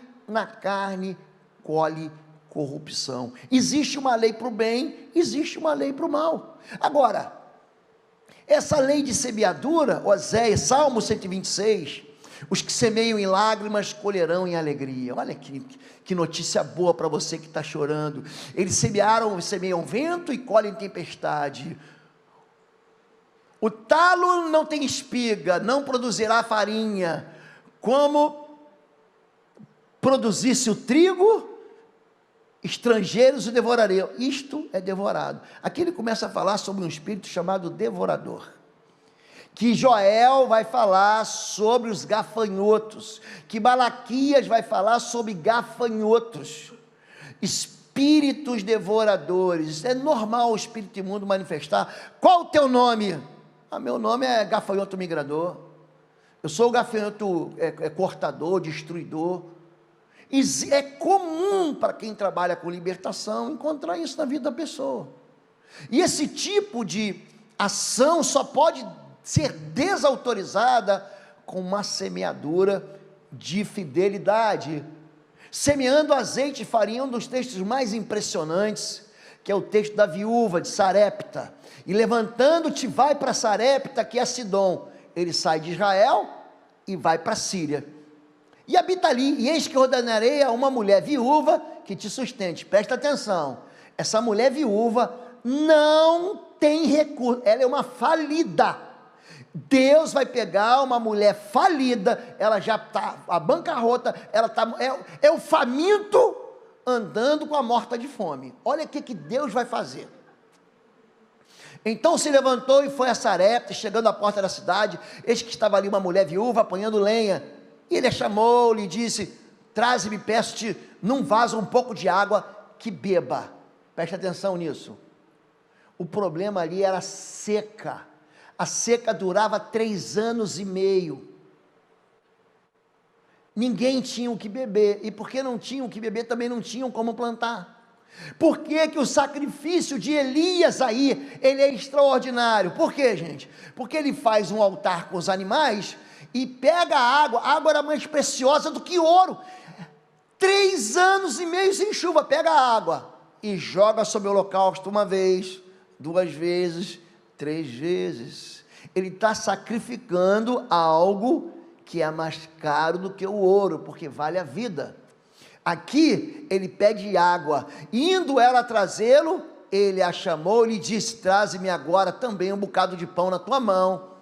Speaker 1: colhe corrupção. Existe uma lei para o bem, existe uma lei para o mal. Agora, essa lei de semeadura, Oséias, Salmo 126, os que semeiam em lágrimas colherão em alegria. Olha que notícia boa para você que está chorando. Eles semeiam vento e colhem tempestade. O talo não tem espiga, não produzirá farinha. Como produzisse o trigo, estrangeiros o devorariam. Isto é devorado. Aqui ele começa a falar sobre um espírito chamado devorador. Que Joel vai falar sobre os gafanhotos, que Malaquias vai falar sobre gafanhotos, espíritos devoradores. É normal o espírito imundo manifestar. Qual o teu nome? Meu nome é gafanhoto migrador, eu sou o gafanhoto cortador, destruidor. É comum para quem trabalha com libertação encontrar isso na vida da pessoa, e esse tipo de ação só pode ser desautorizada com uma semeadura de fidelidade. Semeando azeite e farinha, um dos textos mais impressionantes, que é o texto da viúva de Sarepta. E levantando-te vai para Sarepta, que é Sidom. Ele sai de Israel e vai para a Síria. E habita ali, e eis que ordenarei a uma mulher viúva que te sustente. Presta atenção, Essa mulher viúva não tem recurso, ela é uma falida. Deus vai pegar uma mulher falida, ela já está a bancarrota, ela é o faminto andando com a morta de fome. Olha o que Deus vai fazer. Então se levantou e foi a Sarepta, chegando à porta da cidade, eis que estava ali uma mulher viúva apanhando lenha, e ele a chamou, lhe disse: traze-me, peço-te, num vaso um pouco de água, que beba. Preste atenção nisso. O problema ali era seca. A seca durava 3 anos e meio. Ninguém tinha o que beber, e porque não tinham o que beber, também não tinham como plantar. Por que que o sacrifício de Elias aí, ele é extraordinário? Por quê, gente? Porque ele faz um altar com os animais, e pega a água era mais preciosa do que ouro. 3 anos e meio sem chuva, pega a água, e joga sobre o holocausto 1 vez, 2 vezes, 3 vezes. Ele está sacrificando algo que é mais caro do que o ouro, porque vale a vida. Aqui ele pede água, indo ela trazê-lo, ele a chamou e lhe disse: traze-me agora também um bocado de pão na tua mão.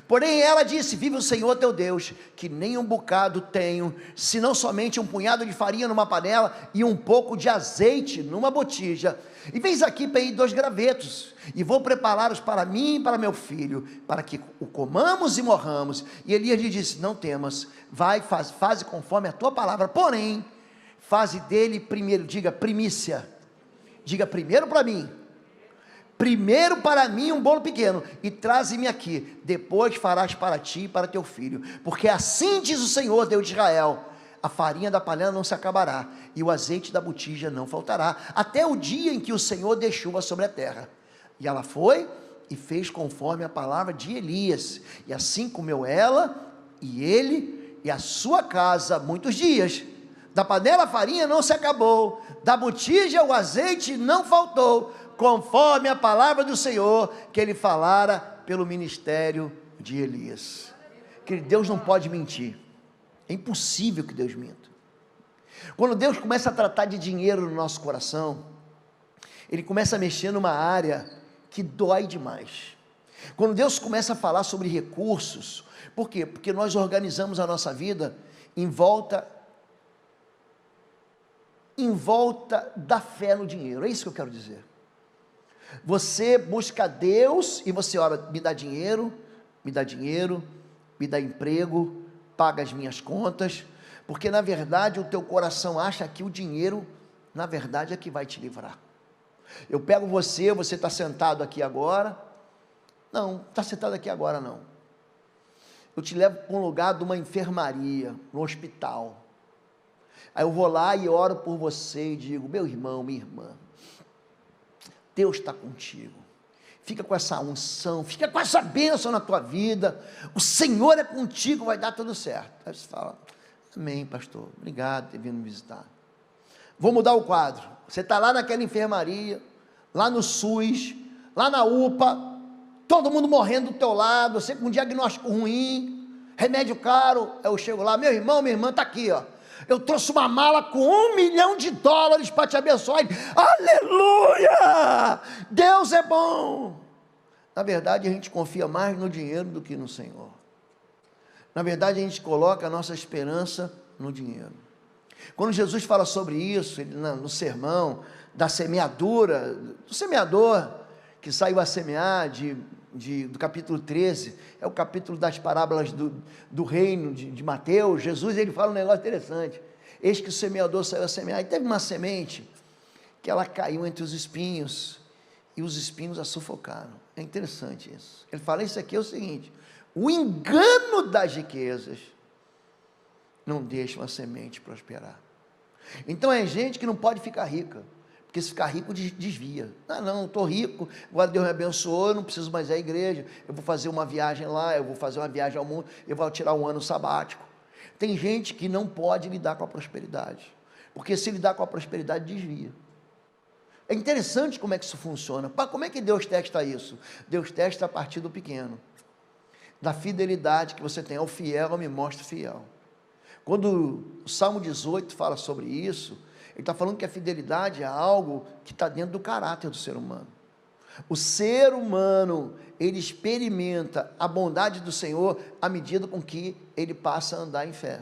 Speaker 1: Porém ela disse: vive o Senhor teu Deus, que nem um bocado tenho, senão somente um punhado de farinha numa panela e um pouco de azeite numa botija. E vens aqui pedir 2 gravetos, e vou prepará-los para mim e para meu filho, para que o comamos e morramos. E Elias lhe disse: não temas, vai, faze conforme a tua palavra, porém, faze dele primeiro, diga primícia, diga primeiro para mim, um bolo pequeno, e traze-me aqui, depois farás para ti e para teu filho, porque assim diz o Senhor, Deus de Israel: a farinha da panela não se acabará, e o azeite da botija não faltará, até o dia em que o Senhor dê chuva sobre a terra. E ela foi e fez conforme a palavra de Elias, e assim comeu ela, e ele, e a sua casa, muitos dias. Da panela a farinha não se acabou, da botija o azeite não faltou, conforme a palavra do Senhor, que ele falara pelo ministério de Elias. Que Deus não pode mentir, é impossível que Deus minta. Quando Deus começa a tratar de dinheiro no nosso coração, ele começa a mexer numa área que dói demais. Quando Deus começa a falar sobre recursos, por quê? Porque nós organizamos a nossa vida em volta da fé no dinheiro. É isso que eu quero dizer. Você busca Deus e você ora: me dá dinheiro, me dá emprego, paga as minhas contas, porque na verdade o teu coração acha que o dinheiro, na verdade, é que vai te livrar. Eu pego você está sentado aqui agora, não, está sentado aqui agora não, eu te levo para um lugar de uma enfermaria, no hospital, aí eu vou lá e oro por você e digo: meu irmão, minha irmã, Deus está contigo, fica com essa unção, fica com essa bênção na tua vida, o Senhor é contigo, vai dar tudo certo. Aí você fala: amém, pastor, obrigado por ter vindo me visitar. Vou mudar o quadro. Você está lá naquela enfermaria, lá no SUS, lá na UPA, todo mundo morrendo do teu lado, você com um diagnóstico ruim, remédio caro. Eu chego lá: meu irmão, minha irmã, está aqui, ó, eu trouxe uma mala com $1 milhão para te abençoar. Aleluia! Deus é bom. Na verdade a gente confia mais no dinheiro do que no Senhor. Na verdade a gente coloca a nossa esperança no dinheiro. Quando Jesus fala sobre isso, no sermão da semeadura, do semeador que saiu a semear, do capítulo 13, é o capítulo das parábolas do reino de Mateus. Jesus, ele fala um negócio interessante: eis que o semeador saiu a semear, e teve uma semente, que ela caiu entre os espinhos, e os espinhos a sufocaram. É interessante isso. Ele fala: isso aqui é o seguinte, o engano das riquezas não deixa a semente prosperar. Então é gente que não pode ficar rica, porque se ficar rico desvia. Não, estou rico, agora Deus me abençoou, eu não preciso mais ir à igreja, eu vou fazer uma viagem lá, eu vou fazer uma viagem ao mundo, eu vou tirar um ano sabático. Tem gente que não pode lidar com a prosperidade, porque se lidar com a prosperidade desvia. É interessante como é que isso funciona. Como é que Deus testa isso? Deus testa a partir do pequeno, da fidelidade que você tem ao fiel, me mostra fiel. Quando o Salmo 18 fala sobre isso, Ele está falando que a fidelidade é algo que está dentro do caráter do ser humano. O ser humano, ele experimenta a bondade do Senhor à medida com que ele passa a andar em fé.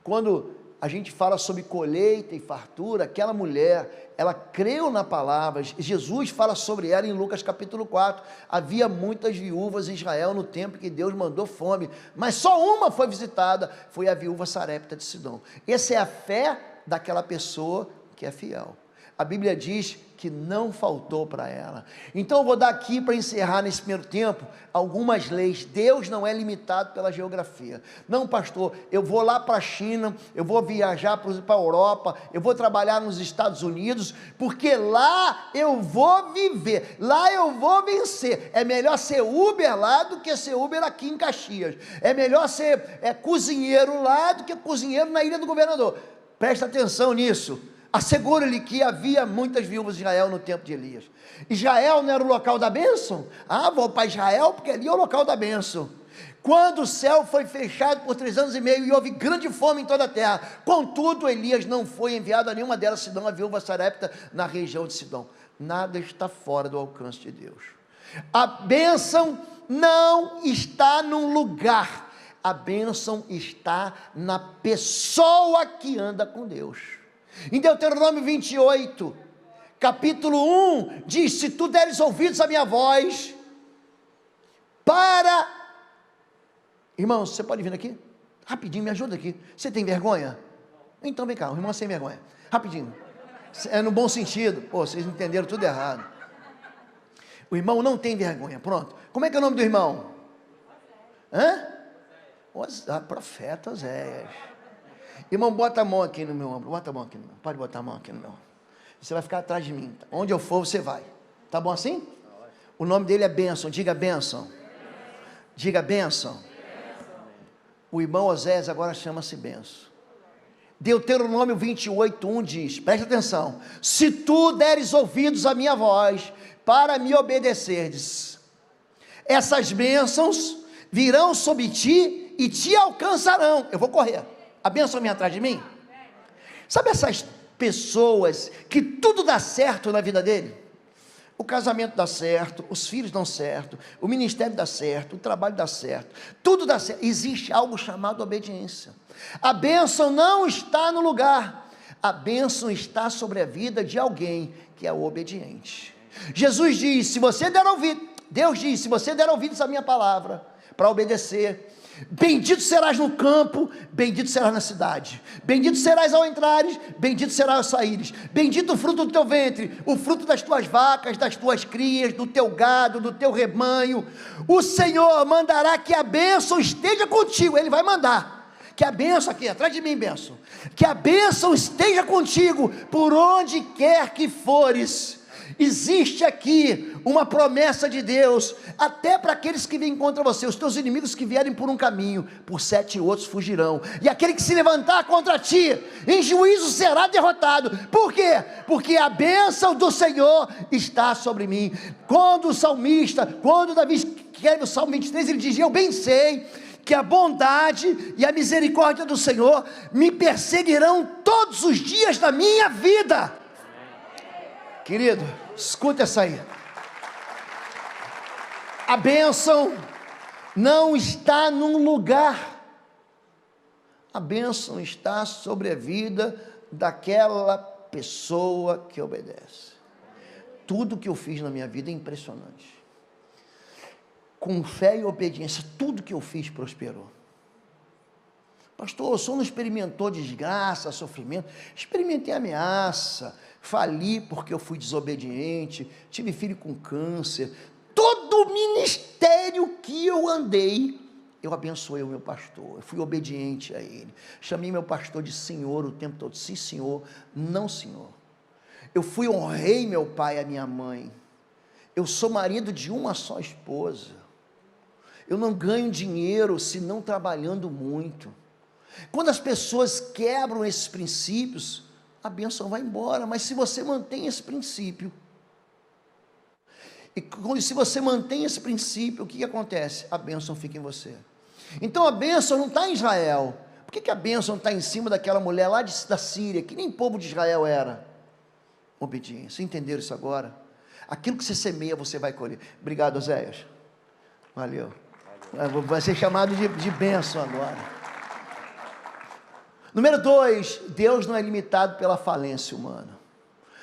Speaker 1: Quando a gente fala sobre colheita e fartura, aquela mulher, ela creu na palavra. Jesus fala sobre ela em Lucas capítulo 4, havia muitas viúvas em Israel no tempo que Deus mandou fome, mas só uma foi visitada, foi a viúva Sarepta de Sidom. Essa é a fé daquela pessoa que é fiel. A Bíblia diz que não faltou para ela. Então eu vou dar aqui, para encerrar nesse primeiro tempo, algumas leis. Deus não é limitado pela geografia. Não, pastor, eu vou lá para a China, eu vou viajar para a Europa, eu vou trabalhar nos Estados Unidos, porque lá eu vou viver, lá eu vou vencer. É melhor ser Uber lá do que ser Uber aqui em Caxias. É melhor ser cozinheiro lá do que cozinheiro na Ilha do Governador. Presta atenção nisso. Assegura-lhe que havia muitas viúvas de Israel no tempo de Elias. Israel não era o local da bênção? Vou para Israel porque ali é o local da bênção. Quando o céu foi fechado por 3 anos e meio e houve grande fome em toda a terra, contudo Elias não foi enviado a nenhuma delas, senão a viúva Sarepta na região de Sidom. Nada está fora do alcance de Deus. A bênção não está num lugar, a bênção está na pessoa que anda com Deus. Em Deuteronômio 28, capítulo 1, diz: se tu deres ouvidos à minha voz, irmãos, você pode vir aqui? Rapidinho, me ajuda aqui. Você tem vergonha? Então vem cá, o irmão é sem vergonha. Rapidinho. É no bom sentido. Vocês entenderam tudo errado. O irmão não tem vergonha, pronto. Como é que é o nome do irmão? Profeta Oséias. Irmão, bota a mão aqui no meu ombro, bota a mão aqui no meu, pode botar a mão aqui no meu ombro. Você vai ficar atrás de mim, onde eu for você vai, tá bom assim? O nome dele é Bênção, diga bênção. Diga bênção. O irmão Oséias agora chama-se Bênção. Deuteronômio 28:1 diz, presta atenção: se tu deres ouvidos à minha voz, para me obedecerdes, essas bênçãos virão sobre ti e te alcançarão. Eu vou correr. A bênção vem atrás de mim. Sabe essas pessoas que tudo dá certo na vida dele? O casamento dá certo, os filhos dão certo, o ministério dá certo, o trabalho dá certo, tudo dá certo. Existe algo chamado obediência. A bênção não está no lugar, a bênção está sobre a vida de alguém que é o obediente. Jesus diz, se você der ouvido, Deus diz, se você der ouvidos à minha palavra, para obedecer, bendito serás no campo, bendito serás na cidade, bendito serás ao entrares, bendito serás ao saíres, bendito o fruto do teu ventre, o fruto das tuas vacas, das tuas crias, do teu gado, do teu rebanho. O Senhor mandará que a bênção esteja contigo. Ele vai mandar que a bênção, aqui atrás de mim, bênção, que a bênção esteja contigo por onde quer que fores. Existe aqui uma promessa de Deus, até para aqueles que vêm contra você. Os teus inimigos que vierem por um caminho, por 7 outros fugirão, e aquele que se levantar contra ti, em juízo será derrotado. Por quê? Porque a bênção do Senhor está sobre mim. Quando Davi escreve o Salmo 23, ele diz, eu bem sei que a bondade e a misericórdia do Senhor me perseguirão todos os dias da minha vida. Querido, escuta essa aí. A bênção não está num lugar, a bênção está sobre a vida daquela pessoa que obedece. Tudo que eu fiz na minha vida é impressionante. Com fé e obediência, tudo que eu fiz prosperou. Pastor, o senhor não experimentou desgraça, sofrimento? Experimentei ameaça, fali porque eu fui desobediente, tive filho com câncer. Todo o ministério que eu andei, eu abençoei o meu pastor, eu fui obediente a ele. Chamei meu pastor de senhor o tempo todo. Sim, senhor, não, senhor. Eu honrei meu pai e a minha mãe. Eu sou marido de uma só esposa. Eu não ganho dinheiro se não trabalhando muito. Quando as pessoas quebram esses princípios, a bênção vai embora. Mas se você mantém esse princípio, se você mantém esse princípio, o que acontece? A bênção fica em você. Então a bênção não está em Israel, Por que a bênção está em cima daquela mulher lá da Síria, que nem povo de Israel era? Obediência. Entenderam isso agora? Aquilo que você semeia, você vai colher. Obrigado, Oséias. Valeu. Vai ser chamado de bênção agora. Número 2, Deus não é limitado pela falência humana.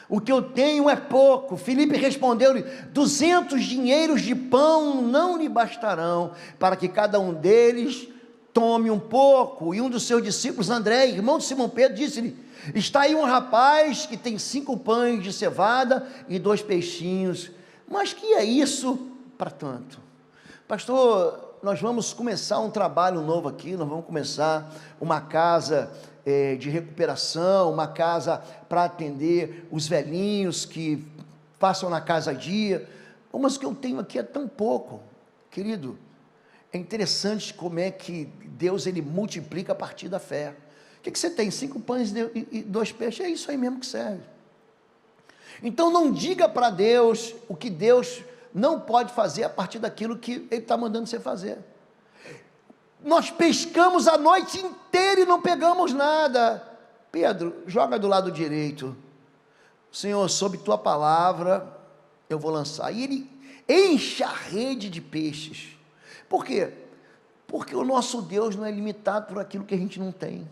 Speaker 1: O que eu tenho é pouco. Filipe respondeu-lhe: 200 dinheiros de pão não lhe bastarão, para que cada um deles tome um pouco. E um dos seus discípulos, André, irmão de Simão Pedro, disse-lhe: está aí um rapaz que tem 5 pães de cevada e 2 peixinhos, mas que é isso para tanto? Pastor, nós vamos começar um trabalho novo aqui, nós vamos começar uma casa de recuperação, uma casa para atender os velhinhos que passam na casa a dia, mas o que eu tenho aqui é tão pouco. Querido, é interessante como é que Deus, ele multiplica a partir da fé. O que você tem? 5 pães e 2 peixes, é isso aí mesmo que serve. Então não diga para Deus o que Deus não pode fazer a partir daquilo que Ele está mandando você fazer. Nós pescamos a noite inteira e não pegamos nada. Pedro, joga do lado direito. Senhor, sob tua palavra eu vou lançar. E ele enche a rede de peixes. Por quê? Porque o nosso Deus não é limitado por aquilo que a gente não tem.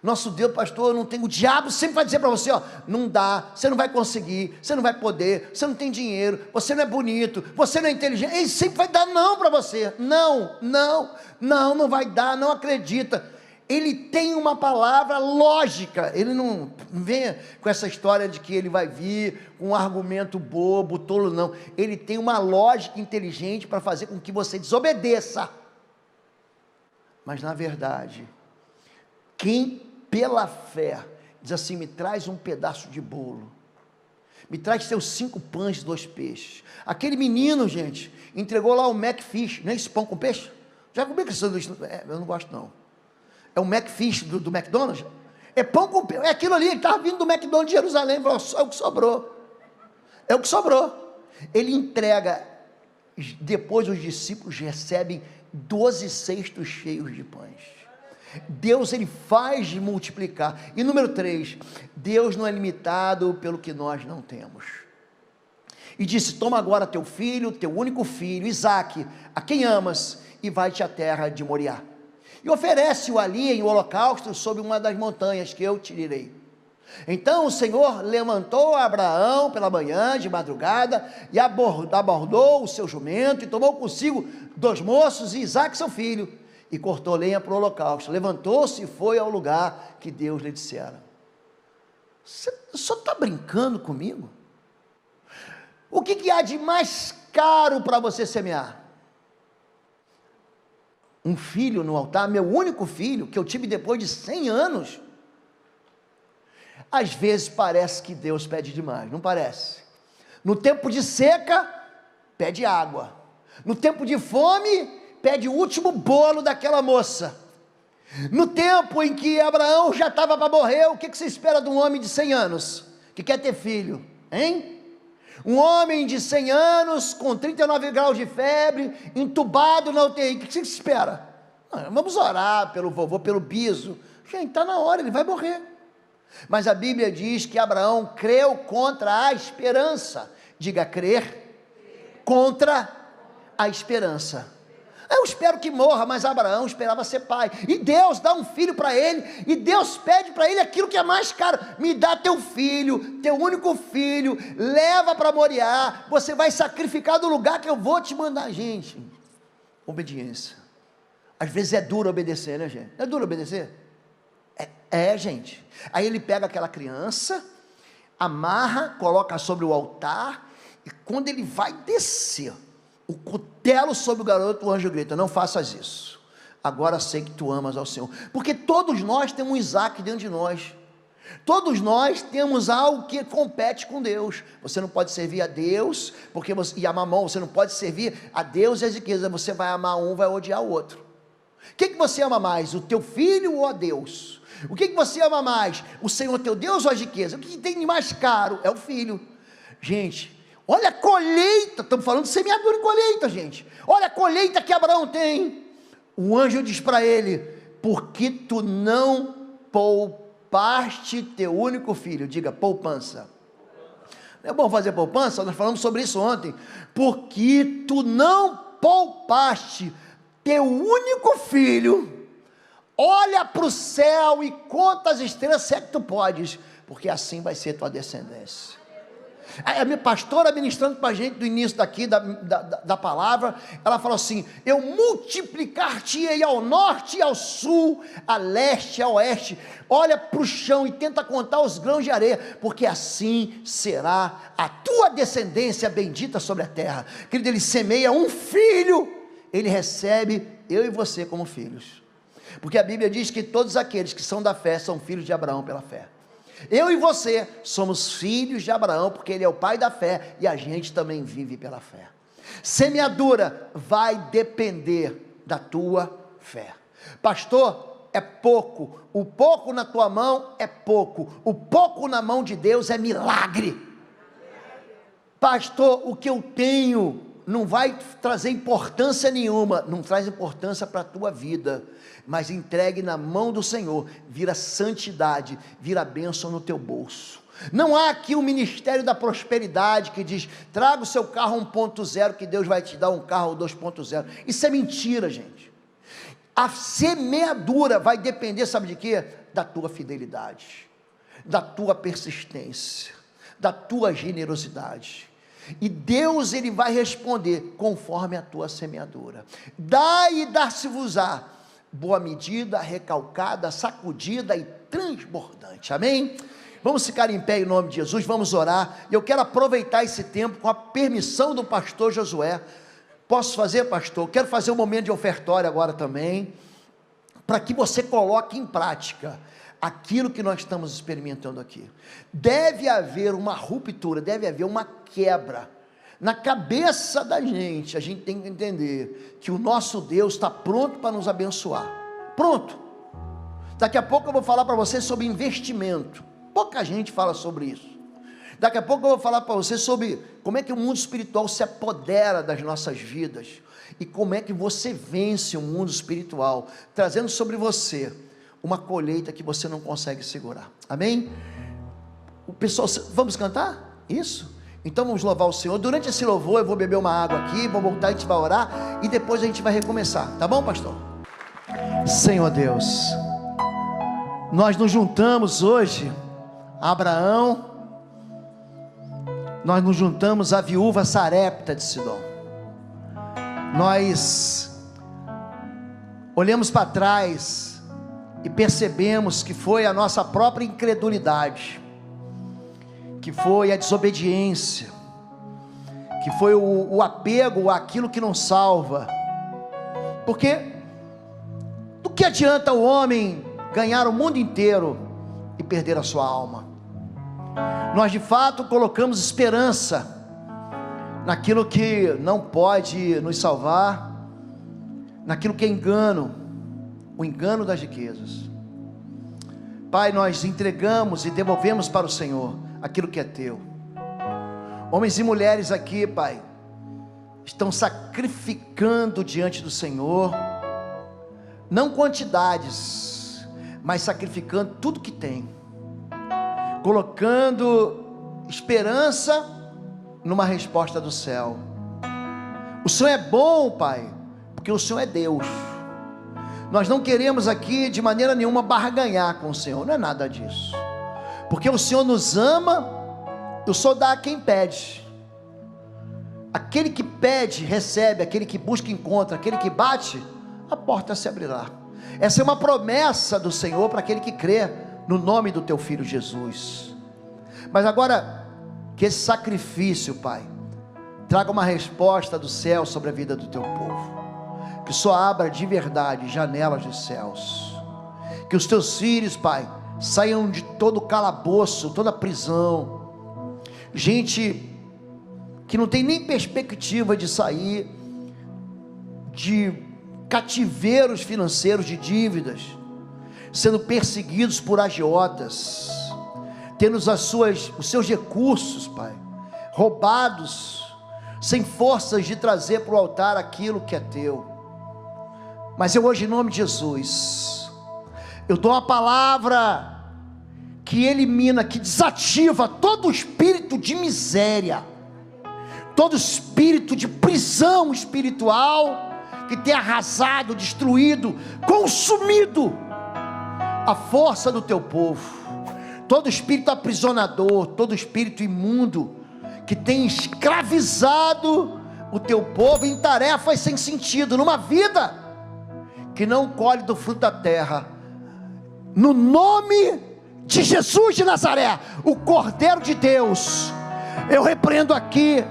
Speaker 1: Nosso Deus, pastor, não tem. O diabo sempre vai dizer para você, ó, não dá, você não vai conseguir, você não vai poder, você não tem dinheiro, você não é bonito, você não é inteligente. Ele sempre vai dar não para você. Não vai dar, não acredita. Ele tem uma palavra lógica. Ele não vem com essa história de que ele vai vir com um argumento bobo, tolo, não. Ele tem uma lógica inteligente para fazer com que você desobedeça. Mas na verdade, quem pela fé diz assim: me traz um pedaço de bolo, me traz seus 5 pães e 2 peixes. Aquele menino, gente, entregou lá o McFish, não é esse pão com peixe? Já comi aquele sanduíche? Eu não gosto não. É o McFish do McDonald's? É pão com peixe, é aquilo ali. Ele estava vindo do McDonald's de Jerusalém, falou: é o que sobrou, é o que sobrou. Ele entrega, depois os discípulos recebem 12 cestos cheios de pães. Deus, ele faz de multiplicar. E número 3, Deus não é limitado pelo que nós não temos. E disse: toma agora teu filho, teu único filho, Isaque, a quem amas, e vai-te à terra de Moriá, e oferece-o ali em holocausto sobre uma das montanhas que eu te direi. Então o Senhor levantou Abraão pela manhã, de madrugada, e abordou o seu jumento, e tomou consigo 2 moços e Isaque seu filho, e cortou lenha para o holocausto. Levantou-se e foi ao lugar que Deus lhe dissera. Você só está brincando comigo? O que há de mais caro para você semear? Um filho no altar, meu único filho, que eu tive depois de 100 anos. Às vezes parece que Deus pede demais, não parece? No tempo de seca, pede água. No tempo de fome, pede o último bolo daquela moça. No tempo em que Abraão já estava para morrer, o que você espera de um homem de 100 anos, que quer ter filho, hein? Um homem de 100 anos, com 39 graus de febre, entubado na UTI, o que você espera? Vamos orar pelo vovô, pelo biso. Gente, está na hora, ele vai morrer. Mas a Bíblia diz que Abraão creu contra a esperança. Diga: crer contra a esperança. Eu espero que morra, mas Abraão esperava ser pai, e Deus dá um filho para ele, e Deus pede para ele aquilo que é mais caro: me dá teu filho, teu único filho, leva para Moriá, você vai sacrificar no lugar que eu vou te mandar. Gente, obediência. Às vezes é duro obedecer, né, gente? É duro obedecer? Gente. Aí ele pega aquela criança, amarra, coloca sobre o altar, e quando ele vai descer o cutelo sobre o garoto, o anjo grita: não faças isso, agora sei que tu amas ao Senhor. Porque todos nós temos um Isaque dentro de nós. Todos nós temos algo que compete com Deus. Você não pode servir a Deus e a mamão. Você não pode servir a Deus e as riquezas. Você vai amar um, vai odiar o outro. O que você ama mais, o teu filho ou a Deus? O que você ama mais, o Senhor teu Deus ou a riqueza? O que tem de mais caro é o filho. Gente, olha a colheita, estamos falando de semeadura e colheita, gente. Olha a colheita que Abraão tem. O anjo diz para ele: porque tu não poupaste teu único filho. Diga, poupança. Não é bom fazer poupança? Nós falamos sobre isso ontem. Porque tu não poupaste teu único filho. Olha para o céu e conta as estrelas, se é que tu podes, porque assim vai ser tua descendência. A minha pastora ministrando para a gente do início daqui da palavra, ela falou assim: eu multiplicar-te-ei ao norte e ao sul, a leste e a oeste. Olha para o chão e tenta contar os grãos de areia, porque assim será a tua descendência bendita sobre a terra. Querido, ele semeia um filho, ele recebe eu e você como filhos, porque a Bíblia diz que todos aqueles que são da fé são filhos de Abraão pela fé. Eu e você somos filhos de Abraão, porque ele é o pai da fé, e a gente também vive pela fé. Semeadura vai depender da tua fé. Pastor, é pouco, o pouco na tua mão é pouco, o pouco na mão de Deus é milagre. Pastor, o que eu tenho não vai trazer importância nenhuma, não traz importância para a tua vida, mas entregue na mão do Senhor, vira santidade, vira bênção no teu bolso. Não há aqui o ministério da prosperidade que diz, traga o seu carro 1.0 que Deus vai te dar um carro 2.0, isso é mentira, gente. A semeadura vai depender, sabe de quê? Da tua fidelidade, da tua persistência, da tua generosidade. E Deus, ele vai responder conforme a tua semeadura. Dai e dar-se-vos-á, boa medida, recalcada, sacudida e transbordante. Amém? Vamos ficar em pé em nome de Jesus, vamos orar. Eu quero aproveitar esse tempo com a permissão do pastor Josué. Posso fazer, pastor? Quero fazer um momento de ofertório agora também, para que você coloque em prática aquilo que nós estamos experimentando aqui. Deve haver uma ruptura, deve haver uma quebra na cabeça da gente. A gente tem que entender que o nosso Deus está pronto para nos abençoar, pronto. Daqui a pouco eu vou falar para você sobre investimento, pouca gente fala sobre isso. Daqui a pouco eu vou falar para você sobre como é que o mundo espiritual se apodera das nossas vidas, e como é que você vence o mundo espiritual, trazendo sobre você uma colheita que você não consegue segurar. Amém? O pessoal, vamos cantar? Isso? Então vamos louvar o Senhor. Durante esse louvor eu vou beber uma água aqui, vou voltar, a gente vai orar, e depois a gente vai recomeçar, tá bom, pastor? Senhor Deus, nós nos juntamos hoje a Abraão, nós nos juntamos à viúva Sarepta de Sidom. Nós olhamos para trás e percebemos que foi a nossa própria incredulidade, que foi a desobediência, que foi o apego àquilo que não salva. Porque do que adianta o homem ganhar o mundo inteiro e perder a sua alma? Nós de fato colocamos esperança naquilo que não pode nos salvar, naquilo que é engano, o engano das riquezas. Pai, nós entregamos e devolvemos para o Senhor aquilo que é teu. Homens e mulheres aqui, Pai, estão sacrificando diante do Senhor, não quantidades, mas sacrificando tudo que tem, colocando esperança numa resposta do céu. O Senhor é bom, Pai, porque o Senhor é Deus. Nós não queremos aqui de maneira nenhuma barganhar com o Senhor, não é nada disso, porque o Senhor nos ama, o Senhor dá a quem pede. Aquele que pede, recebe, aquele que busca, encontra, aquele que bate, a porta se abrirá. Essa é uma promessa do Senhor para aquele que crê no nome do teu Filho Jesus. Mas agora, que esse sacrifício, Pai, traga uma resposta do céu sobre a vida do teu povo, que só abra de verdade janelas dos céus, que os teus filhos, Pai, saiam de todo calabouço, toda prisão, gente que não tem nem perspectiva de sair de cativeiros financeiros, de dívidas, sendo perseguidos por agiotas, tendo os seus recursos, Pai, roubados, sem forças de trazer para o altar aquilo que é teu. Mas eu hoje, em nome de Jesus, Eu dou uma palavra que elimina, que desativa todo espírito de miséria, todo espírito de prisão espiritual, que tem arrasado, destruído, consumido a força do teu povo. Todo espírito aprisionador, todo espírito imundo, que tem escravizado o teu povo em tarefas sem sentido, numa vida que não colhe do fruto da terra. No nome de Jesus de Nazaré, o Cordeiro de Deus, eu repreendo aqui,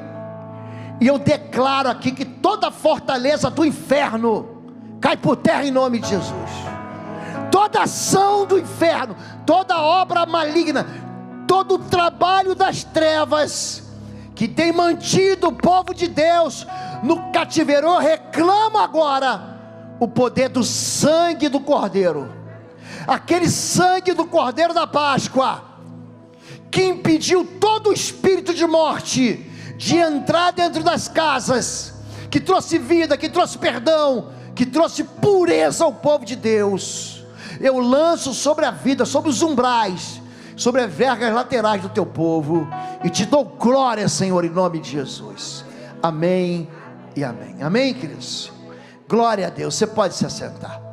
Speaker 1: e eu declaro aqui que toda fortaleza do inferno cai por terra em nome de Jesus. Toda ação do inferno, toda obra maligna, todo o trabalho das trevas que tem mantido o povo de Deus no cativeiro, eu reclamo agora o poder do sangue do Cordeiro, aquele sangue do Cordeiro da Páscoa, que impediu todo o espírito de morte de entrar dentro das casas, que trouxe vida, que trouxe perdão, que trouxe pureza ao povo de Deus. Eu lanço sobre a vida, sobre os umbrais, sobre as vergas laterais do teu povo, e te dou glória, Senhor, em nome de Jesus. Amém e amém. Amém, queridos? Glória a Deus. Você pode se assentar.